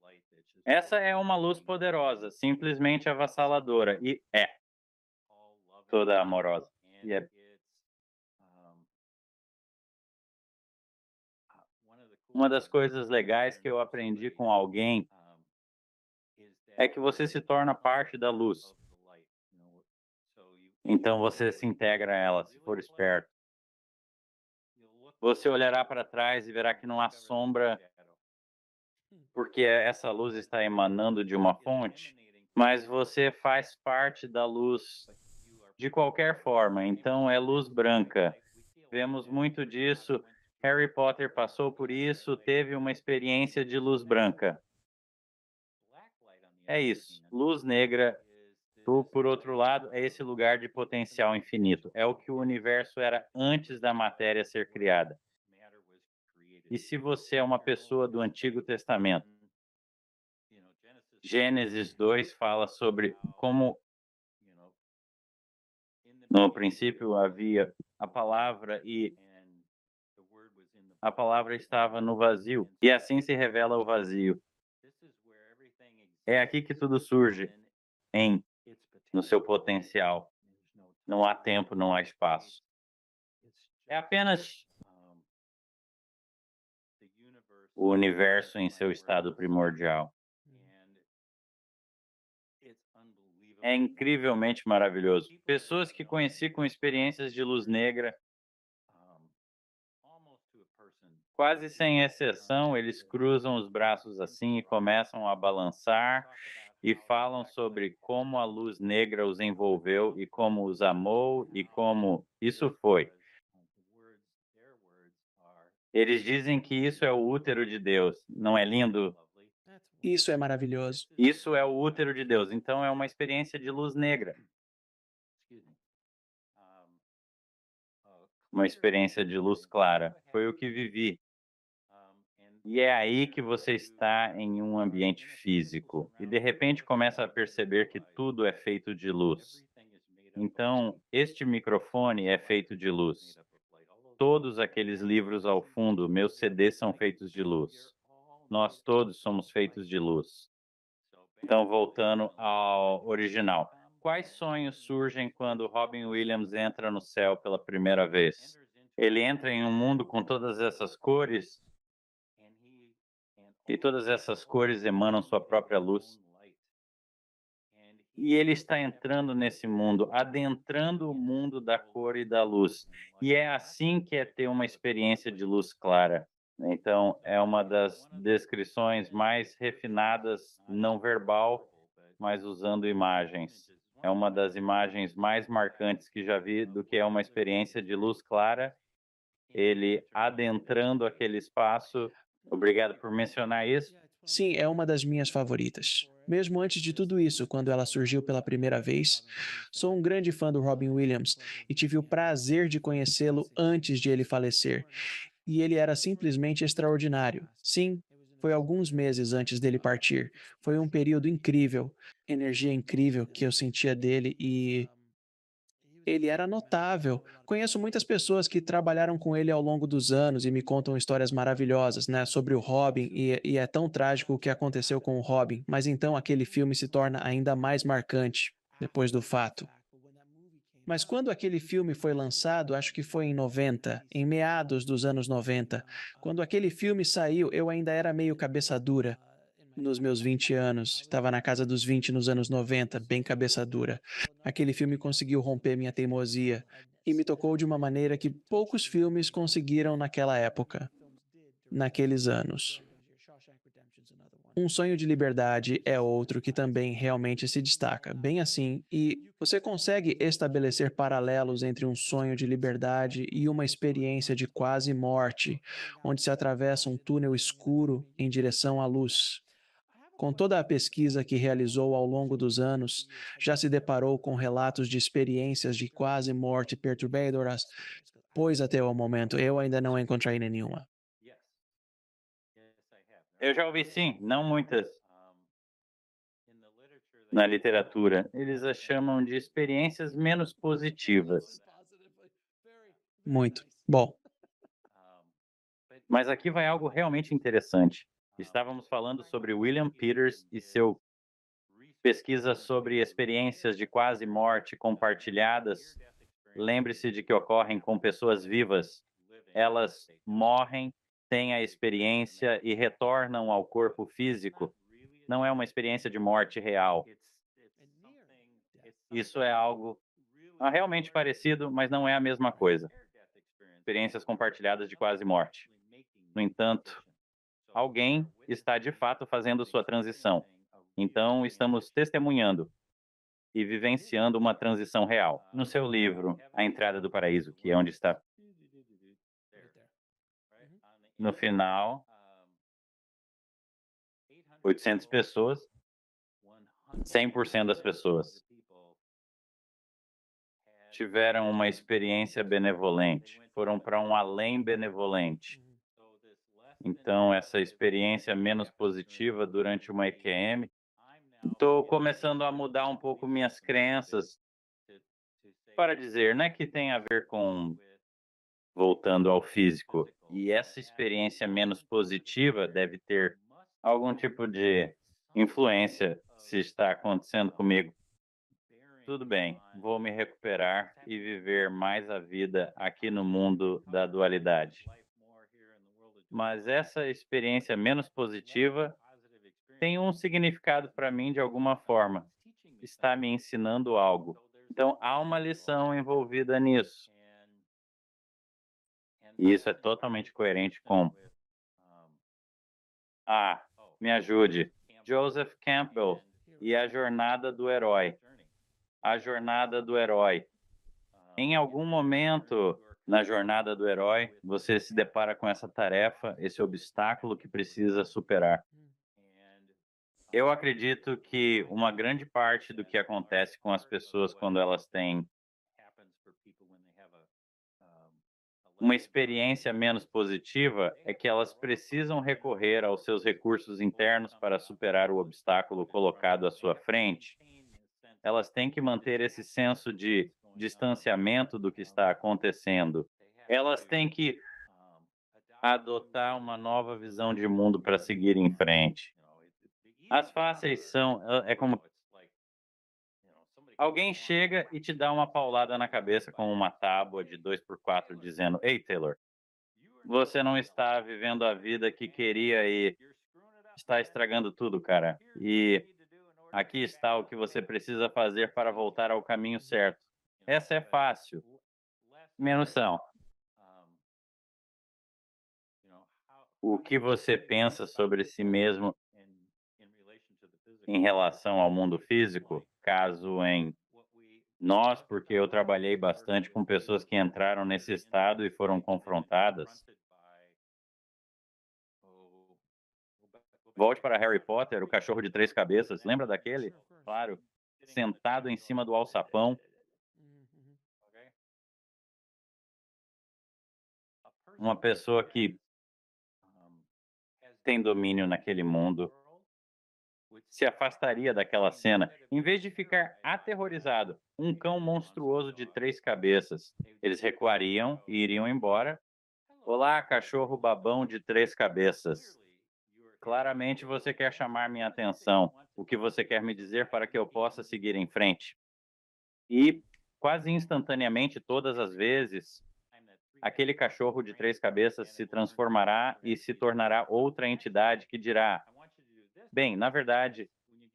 [SPEAKER 1] Essa é uma luz poderosa, simplesmente avassaladora, e é toda amorosa. E é uma das coisas legais que eu aprendi com alguém é que você se torna parte da luz. Então você se integra a ela, se for esperto. Você olhará para trás e verá que não há sombra porque essa luz está emanando de uma fonte, mas você faz parte da luz de qualquer forma, então é luz branca. Vemos muito disso. Harry Potter passou por isso, teve uma experiência de luz branca. É isso. Luz negra, por outro lado, é esse lugar de potencial infinito. É o que o universo era antes da matéria ser criada. E se você é uma pessoa do Antigo Testamento, Gênesis 2 fala sobre como no princípio havia a palavra e a palavra estava no vazio, e assim se revela o vazio. É aqui que tudo surge, em no seu potencial. Não há tempo, não há espaço. É apenas o universo em seu estado primordial. É incrivelmente maravilhoso. Pessoas que conheci com experiências de luz negra, quase sem exceção, eles cruzam os braços assim e começam a balançar e falam sobre como a luz negra os envolveu e como os amou e como isso foi. Eles dizem que isso é o útero de Deus. Não é lindo?
[SPEAKER 2] Isso é maravilhoso.
[SPEAKER 1] Isso é o útero de Deus. Então é uma experiência de luz negra. Uma experiência de luz clara. Foi o que vivi. E é aí que você está em um ambiente físico e de repente começa a perceber que tudo é feito de luz. Então, este microfone é feito de luz. Todos aqueles livros ao fundo, meus CDs são feitos de luz. Nós todos somos feitos de luz. Então, voltando ao original. Quais sonhos surgem quando Robin Williams entra no céu pela primeira vez? Ele entra em um mundo com todas essas cores e todas essas cores emanam sua própria luz. E ele está entrando nesse mundo, adentrando o mundo da cor e da luz. E é assim que é ter uma experiência de luz clara. Então, é uma das descrições mais refinadas, não verbal, mas usando imagens. É uma das imagens mais marcantes que já vi do que é uma experiência de luz clara, ele adentrando aquele espaço. Obrigado por mencionar isso.
[SPEAKER 2] Sim, é uma das minhas favoritas. Mesmo antes de tudo isso, quando ela surgiu pela primeira vez, sou um grande fã do Robin Williams e tive o prazer de conhecê-lo antes de ele falecer. E ele era simplesmente extraordinário. Sim, foi alguns meses antes dele partir. Foi um período incrível, energia incrível que eu sentia dele e ele era notável. Conheço muitas pessoas que trabalharam com ele ao longo dos anos e me contam histórias maravilhosas, né, sobre o Robin, e é tão trágico o que aconteceu com o Robin, mas então aquele filme se torna ainda mais marcante depois do fato. Mas quando aquele filme foi lançado, acho que foi em 90, em meados dos anos 90, quando aquele filme saiu, eu ainda era meio cabeça dura nos meus 20 anos, estava na casa dos 20 nos anos 90, bem cabeça dura. Aquele filme conseguiu romper minha teimosia e me tocou de uma maneira que poucos filmes conseguiram naquela época, naqueles anos. Um Sonho de Liberdade é outro que também realmente se destaca, bem assim, e você consegue estabelecer paralelos entre um sonho de liberdade e uma experiência de quase morte, onde se atravessa um túnel escuro em direção à luz. Com toda a pesquisa que realizou ao longo dos anos, já se deparou com relatos de experiências de quase morte perturbadoras? Pois até o momento eu ainda não encontrei nenhuma.
[SPEAKER 1] Eu já ouvi sim, não muitas na literatura. Eles a chamam de experiências menos positivas.
[SPEAKER 2] Muito. Bom,
[SPEAKER 1] Mas aqui vai algo realmente interessante. Estávamos falando sobre William Peters e seu pesquisa sobre experiências de quase morte compartilhadas. Lembre-se de que ocorrem com pessoas vivas. Elas morrem, têm a experiência e retornam ao corpo físico. Não é uma experiência de morte real. Isso é algo realmente parecido, mas não é a mesma coisa. Experiências compartilhadas de quase morte. No entanto, alguém está de fato fazendo sua transição. Então, estamos testemunhando e vivenciando uma transição real. No seu livro, A Entrada do Paraíso, que é onde está no final, 800 pessoas, 100% das pessoas tiveram uma experiência benevolente, foram para um além benevolente. Então, essa experiência menos positiva durante uma EQM, estou começando a mudar um pouco minhas crenças para dizer, não é que tem a ver com voltando ao físico. E essa experiência menos positiva deve ter algum tipo de influência se está acontecendo comigo. Tudo bem, vou me recuperar e viver mais a vida aqui no mundo da dualidade. Mas essa experiência menos positiva tem um significado para mim de alguma forma. Está me ensinando algo. Então há uma lição envolvida nisso. E isso é totalmente coerente com me ajude. Joseph Campbell e a jornada do herói. A jornada do herói. Em algum momento na jornada do herói, você se depara com essa tarefa, esse obstáculo que precisa superar. Eu acredito que uma grande parte do que acontece com as pessoas quando elas têm uma experiência menos positiva é que elas precisam recorrer aos seus recursos internos para superar o obstáculo colocado à sua frente. Elas têm que manter esse senso de distanciamento do que está acontecendo. Elas têm que adotar uma nova visão de mundo para seguir em frente. As fáceis são, é como alguém chega e te dá uma paulada na cabeça com uma tábua de 2x4 dizendo: "Ei, Taylor, você não está vivendo a vida que queria e está estragando tudo, cara. E aqui está o que você precisa fazer para voltar ao caminho certo." Essa é fácil. Minha noção. O que você pensa sobre si mesmo em relação ao mundo físico? Caso em nós, porque eu trabalhei bastante com pessoas que entraram nesse estado e foram confrontadas. Volte para Harry Potter, o cachorro de 3 cabeças. Lembra daquele? Claro. Sentado em cima do alçapão. Uma pessoa que tem domínio naquele mundo se afastaria daquela cena, em vez de ficar aterrorizado. Um cão monstruoso de 3 cabeças. Eles recuariam e iriam embora. Olá, cachorro babão de 3 cabeças. Claramente você quer chamar minha atenção. O que você quer me dizer para que eu possa seguir em frente? E quase instantaneamente, todas as vezes, aquele cachorro de 3 cabeças se transformará e se tornará outra entidade que dirá: bem, na verdade,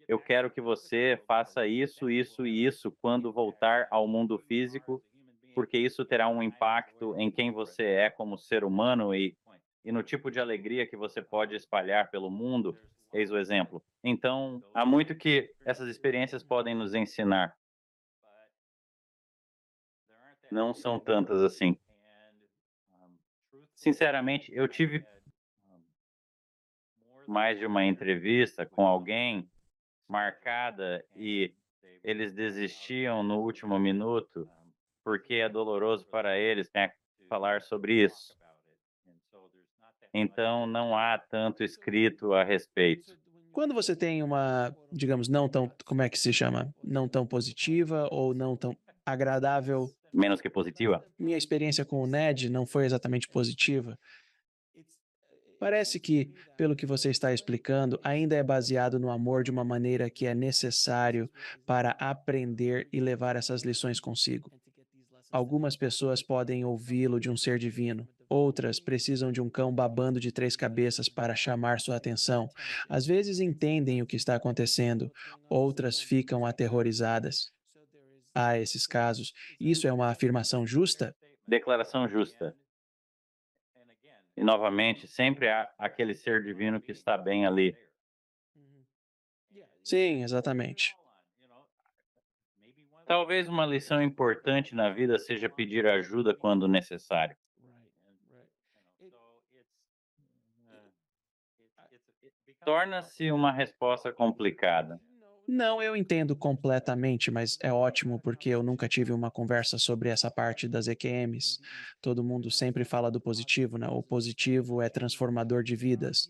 [SPEAKER 1] eu quero que você faça isso, isso e isso quando voltar ao mundo físico, porque isso terá um impacto em quem você é como ser humano e no tipo de alegria que você pode espalhar pelo mundo. Eis o exemplo. Então, há muito que essas experiências podem nos ensinar. Não são tantas assim. Sinceramente, eu tive mais de uma entrevista com alguém marcada e eles desistiam no último minuto porque é doloroso para eles, né, falar sobre isso. Então, não há tanto escrito a respeito.
[SPEAKER 2] Quando você tem uma, digamos, não tão, como é que se chama? Não tão positiva ou não tão agradável.
[SPEAKER 1] Menos que positiva?
[SPEAKER 2] Minha experiência com o Ned não foi exatamente positiva. Parece que, pelo que você está explicando, ainda é baseado no amor de uma maneira que é necessário para aprender e levar essas lições consigo. Algumas pessoas podem ouvi-lo de um ser divino. Outras precisam de um cão babando de 3 cabeças para chamar sua atenção. Às vezes entendem o que está acontecendo, outras ficam aterrorizadas. Há esses casos. Isso é uma afirmação justa?
[SPEAKER 1] Declaração justa. E novamente, sempre há aquele ser divino que está bem ali.
[SPEAKER 2] Sim, exatamente.
[SPEAKER 1] Talvez uma lição importante na vida seja pedir ajuda quando necessário. Torna-se uma resposta complicada.
[SPEAKER 2] Não, eu entendo completamente, mas é ótimo porque eu nunca tive uma conversa sobre essa parte das EQMs. Todo mundo sempre fala do positivo, né? O positivo é transformador de vidas.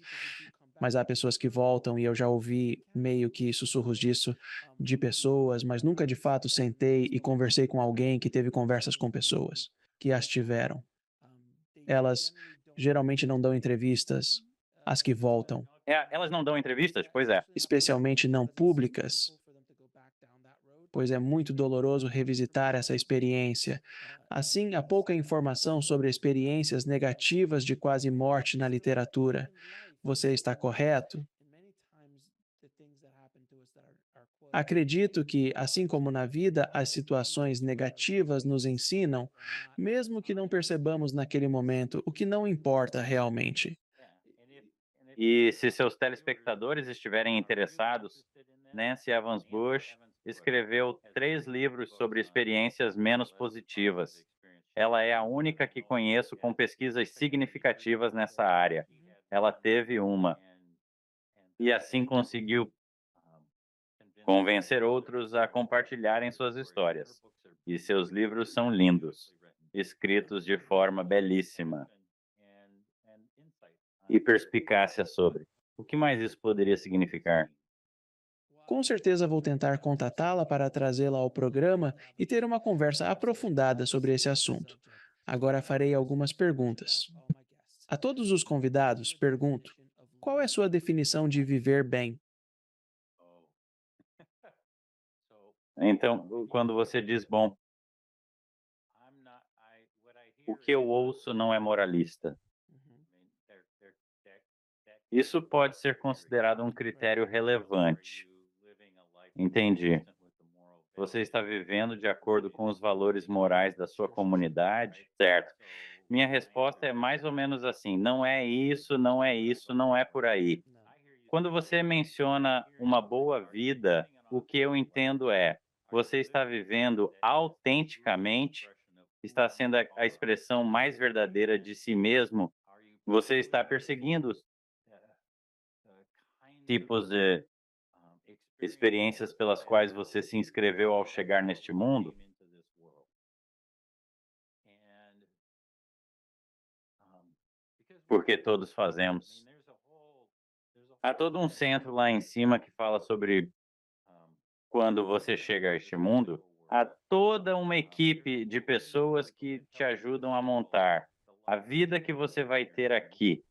[SPEAKER 2] Mas há pessoas que voltam e eu já ouvi meio que sussurros disso de pessoas, mas nunca de fato sentei e conversei com alguém que teve conversas com pessoas que as tiveram. Elas geralmente não dão entrevistas, as que voltam,
[SPEAKER 1] Elas não dão entrevistas? Pois é.
[SPEAKER 2] especialmente não públicas, pois é muito doloroso revisitar essa experiência. Assim, há pouca informação sobre experiências negativas de quase morte na literatura. Você está correto? Acredito que, assim como na vida, as situações negativas nos ensinam, mesmo que não percebamos naquele momento, o que não importa realmente.
[SPEAKER 1] E se seus telespectadores estiverem interessados, Nancy Evans Bush escreveu 3 livros sobre experiências menos positivas. Ela é a única que conheço com pesquisas significativas nessa área. Ela teve uma, e assim conseguiu convencer outros a compartilharem suas histórias. E seus livros são lindos, escritos de forma belíssima e perspicácia sobre. O que mais isso poderia significar?
[SPEAKER 2] Com certeza vou tentar contatá-la para trazê-la ao programa e ter uma conversa aprofundada sobre esse assunto. Agora farei algumas perguntas. A todos os convidados, pergunto: qual é sua definição de viver bem?
[SPEAKER 1] Então, quando você diz, bom, o que eu ouço não é moralista. Isso pode ser considerado um critério relevante. Entendi. Você está vivendo de acordo com os valores morais da sua comunidade? Certo. Minha resposta é mais ou menos assim: não é isso, não é isso, não é por aí. Quando você menciona uma boa vida, o que eu entendo é: você está vivendo autenticamente, está sendo a expressão mais verdadeira de si mesmo, você está perseguindo tipos de experiências pelas quais você se inscreveu ao chegar neste mundo? Porque todos fazemos. Há todo um centro lá em cima que fala sobre quando você chega a este mundo, há toda uma equipe de pessoas que te ajudam a montar a vida que você vai ter aqui.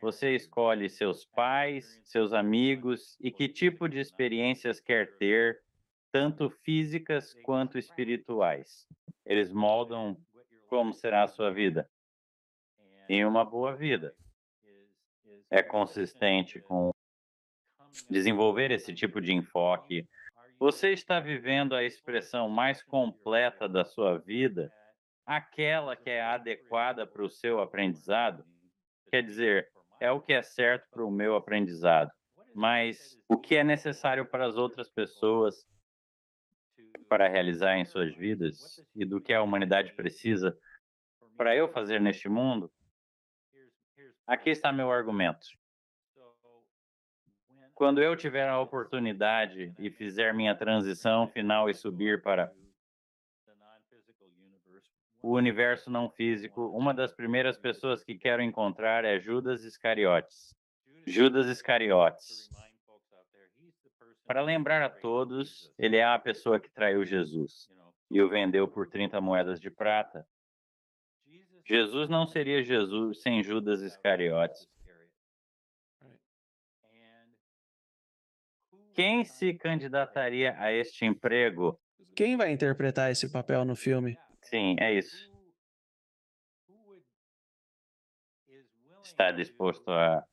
[SPEAKER 1] Você escolhe seus pais, seus amigos e que tipo de experiências quer ter, tanto físicas quanto espirituais. Eles moldam como será a sua vida. E uma boa vida é consistente com desenvolver esse tipo de enfoque. Você está vivendo a expressão mais completa da sua vida, aquela que é adequada para o seu aprendizado? Quer dizer, é o que é certo para o meu aprendizado, mas o que é necessário para as outras pessoas para realizar em suas vidas e do que a humanidade precisa para eu fazer neste mundo? Aqui está meu argumento. Quando eu tiver a oportunidade e fizer minha transição final e subir para o universo não físico, uma das primeiras pessoas que quero encontrar é Judas Iscariotes. Judas Iscariotes. Para lembrar a todos, ele é a pessoa que traiu Jesus e o vendeu por 30 moedas de prata. Jesus não seria Jesus sem Judas Iscariotes. Quem se candidataria a este emprego?
[SPEAKER 2] Quem vai interpretar esse papel no filme?
[SPEAKER 1] Sim, é isso. Está disposto a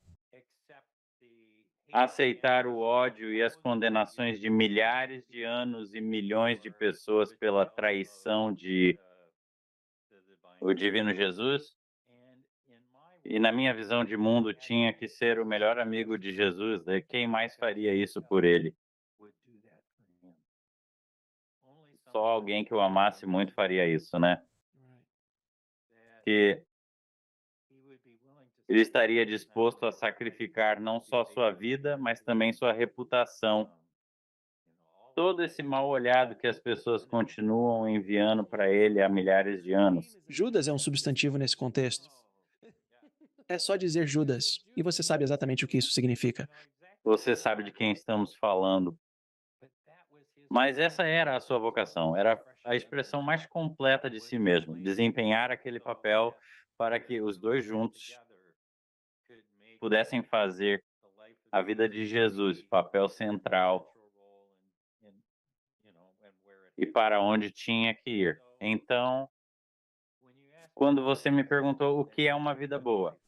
[SPEAKER 1] aceitar o ódio e as condenações de milhares de anos e milhões de pessoas pela traição de o divino Jesus? E na minha visão de mundo, tinha que ser o melhor amigo de Jesus, né? Quem mais faria isso por ele? Só alguém que o amasse muito faria isso, né? Que ele estaria disposto a sacrificar não só sua vida, mas também sua reputação. Todo esse mal olhado que as pessoas continuam enviando para ele há milhares de anos.
[SPEAKER 2] Judas é um substantivo nesse contexto. É só dizer Judas, e você sabe exatamente o que isso significa.
[SPEAKER 1] Você sabe de quem estamos falando. Mas essa era a sua vocação, era a expressão mais completa de si mesmo, desempenhar aquele papel para que os dois juntos pudessem fazer a vida de Jesus, papel central e para onde tinha que ir. Então, quando você me perguntou o que é uma vida boa,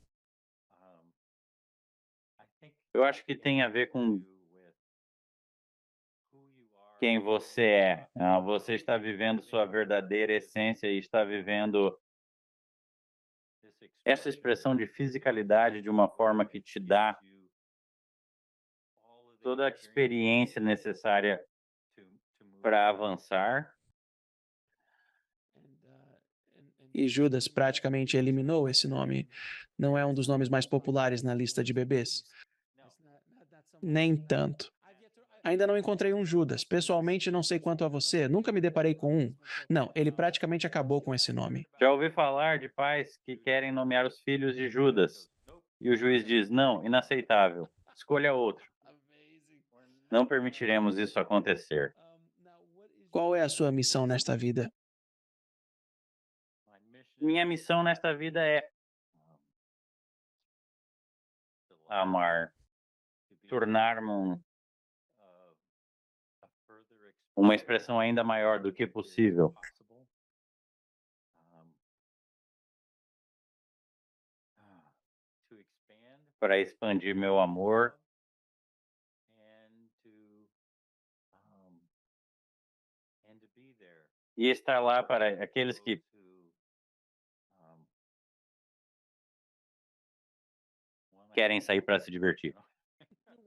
[SPEAKER 1] eu acho que tem a ver com quem você é. Você está vivendo sua verdadeira essência e está vivendo essa expressão de fisicalidade de uma forma que te dá toda a experiência necessária para avançar.
[SPEAKER 2] E Judas praticamente eliminou esse nome. Não é um dos nomes mais populares na lista de bebês. Nem tanto. Ainda não encontrei um Judas. Pessoalmente, não sei quanto a você, nunca me deparei com um. Não, ele praticamente acabou com esse nome.
[SPEAKER 1] Já ouvi falar de pais que querem nomear os filhos de Judas. E o juiz diz: não, inaceitável. Escolha outro. Não permitiremos isso acontecer.
[SPEAKER 2] Qual é a sua missão nesta vida?
[SPEAKER 1] Minha missão nesta vida é amar, tornar-me uma expressão ainda maior do que possível. Para expandir meu amor e estar lá para aqueles que querem sair para se divertir.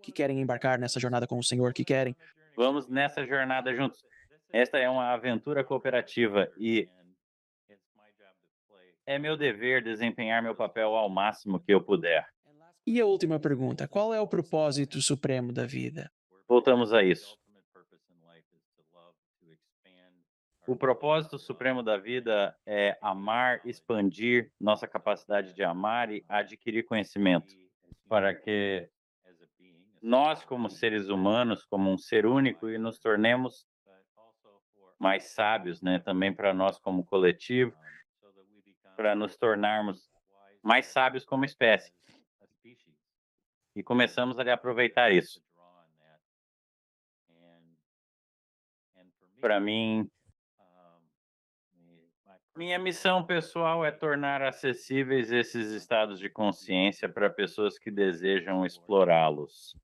[SPEAKER 2] Que querem embarcar nessa jornada com o Senhor, que querem.
[SPEAKER 1] Vamos nessa jornada juntos. Esta é uma aventura cooperativa e é meu dever desempenhar meu papel ao máximo que eu puder.
[SPEAKER 2] E a última pergunta: qual é o propósito supremo da vida?
[SPEAKER 1] Voltamos a isso. O propósito supremo da vida é amar, expandir nossa capacidade de amar e adquirir conhecimento, para que nós, como seres humanos, como um ser único, e nos tornemos mais sábios, né? Também para nós como coletivo, para nos tornarmos mais sábios como espécie. E começamos a aproveitar isso. Para mim, minha missão pessoal é tornar acessíveis esses estados de consciência para pessoas que desejam explorá-los.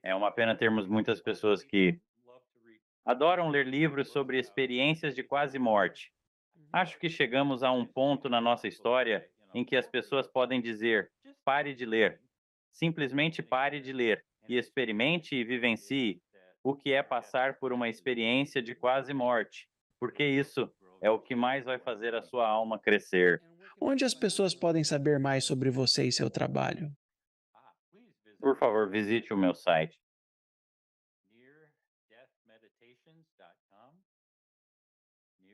[SPEAKER 1] É uma pena termos muitas pessoas que adoram ler livros sobre experiências de quase morte. Acho que chegamos a um ponto na nossa história em que as pessoas podem dizer: pare de ler. Simplesmente pare de ler e experimente e vivencie o que é passar por uma experiência de quase morte, porque isso é o que mais vai fazer a sua alma crescer.
[SPEAKER 2] Onde as pessoas podem saber mais sobre você e seu trabalho?
[SPEAKER 1] Por favor, visite o meu site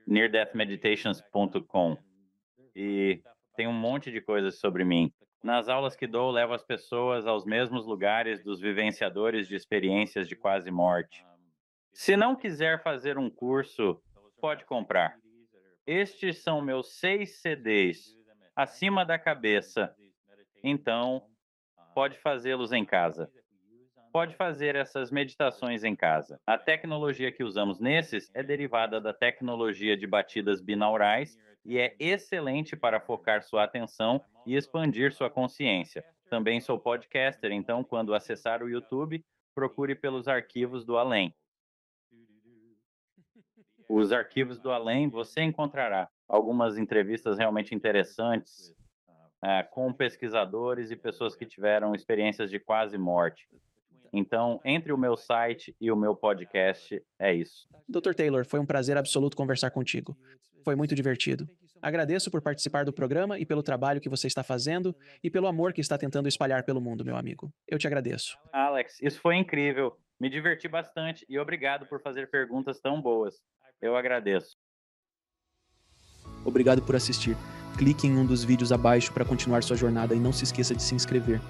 [SPEAKER 1] neardeathmeditations.com e tem um monte de coisas sobre mim. Nas aulas que dou, levo as pessoas aos mesmos lugares dos vivenciadores de experiências de quase morte. Se não quiser fazer um curso, pode comprar. Estes são meus 6 CDs, acima da cabeça. Então, pode fazê-los em casa. Pode fazer essas meditações em casa. A tecnologia que usamos nesses é derivada da tecnologia de batidas binaurais e é excelente para focar sua atenção e expandir sua consciência. Também sou podcaster, então, quando acessar o YouTube, procure pelos arquivos do além. Os arquivos do além você encontrará algumas entrevistas realmente interessantes com pesquisadores e pessoas que tiveram experiências de quase morte. Então, entre o meu site e o meu podcast, é isso.
[SPEAKER 2] Dr. Taylor, foi um prazer absoluto conversar contigo. Foi muito divertido. Agradeço por participar do programa e pelo trabalho que você está fazendo e pelo amor que está tentando espalhar pelo mundo, meu amigo. Eu te agradeço.
[SPEAKER 1] Alex, isso foi incrível. Me diverti bastante e obrigado por fazer perguntas tão boas. Eu agradeço.
[SPEAKER 2] Obrigado por assistir. Clique em um dos vídeos abaixo para continuar sua jornada e não se esqueça de se inscrever.